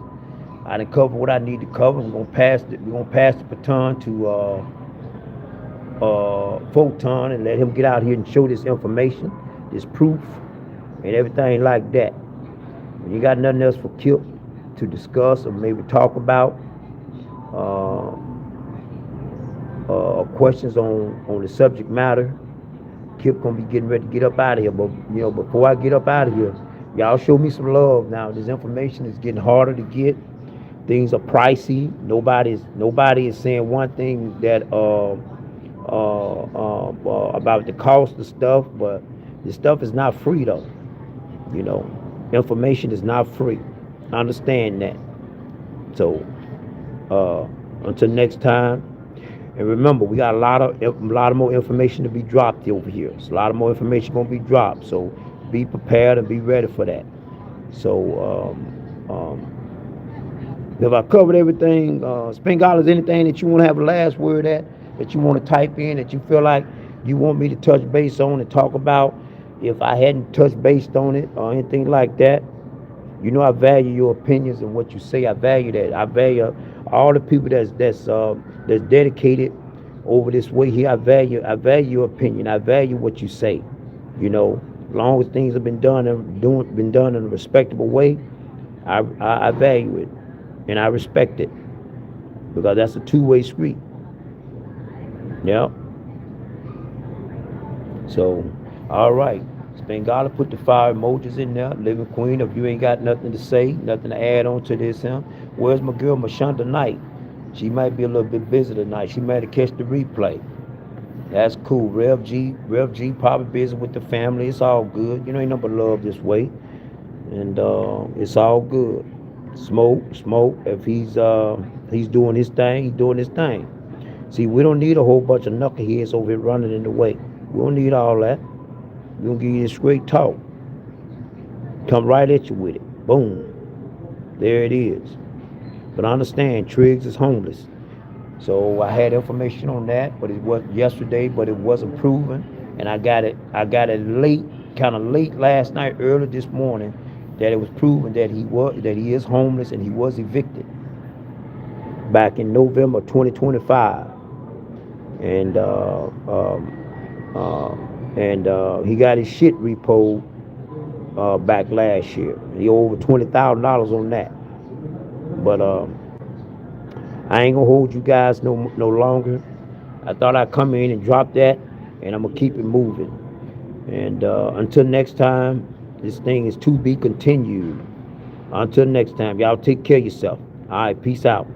I done covered what I need to cover. We're gonna pass the baton to Photon and let him get out here and show this information, this proof, and everything like that. When you got nothing else for Kip to discuss or maybe talk about, questions on the subject matter, Kip gonna be getting ready to get up out of here. But you know, before I get up out of here, y'all show me some love. Now this information is getting harder to get. Things are pricey. Nobody is saying one thing that about the cost of stuff, but the stuff is not free though. You know, information is not free. I understand that. So until next time. And remember, we got a lot of more information to be dropped over here. So a lot of more information gonna be dropped. So be prepared and be ready for that. So if I covered everything, Spengala, is anything that you want to have a last word at, that you want to type in, that you feel like you want me to touch base on and talk about? If I hadn't touched base on it or anything like that, you know I value your opinions and what you say. I value that. I value all the people that's dedicated over this way here. I value your opinion. I value what you say. You know, as long as things have been done in a respectable way, I value it and I respect it, because that's a two-way street. Yeah. So, all right. Spengala put the fire emojis in there. Living Queen, if you ain't got nothing to say, nothing to add on to this, where's my girl Mashonda Knight? She might be a little bit busy tonight. She might have catch the replay. That's cool. Rev G probably busy with the family. It's all good. You know, ain't nothing but love this way. And it's all good. Smoke. If he's doing his thing, he's doing his thing. See, we don't need a whole bunch of knuckleheads over here running in the way. We don't need all that. We're gonna give you this straight talk. Come right at you with it. Boom. There it is. But understand, Triggs is homeless. So I had information on that, but it was yesterday, but it wasn't proven. and I got it late, kind of late last night, early this morning, that it was proven that he is homeless and he was evicted back in November 2025, and he got his shit repoed back last year. He owed over $20,000 on that. But I ain't gonna hold you guys no longer. I thought I'd come in and drop that, and I'm gonna keep it moving. And until next time, this thing is to be continued. Until next time, y'all take care of yourself. All right, peace out.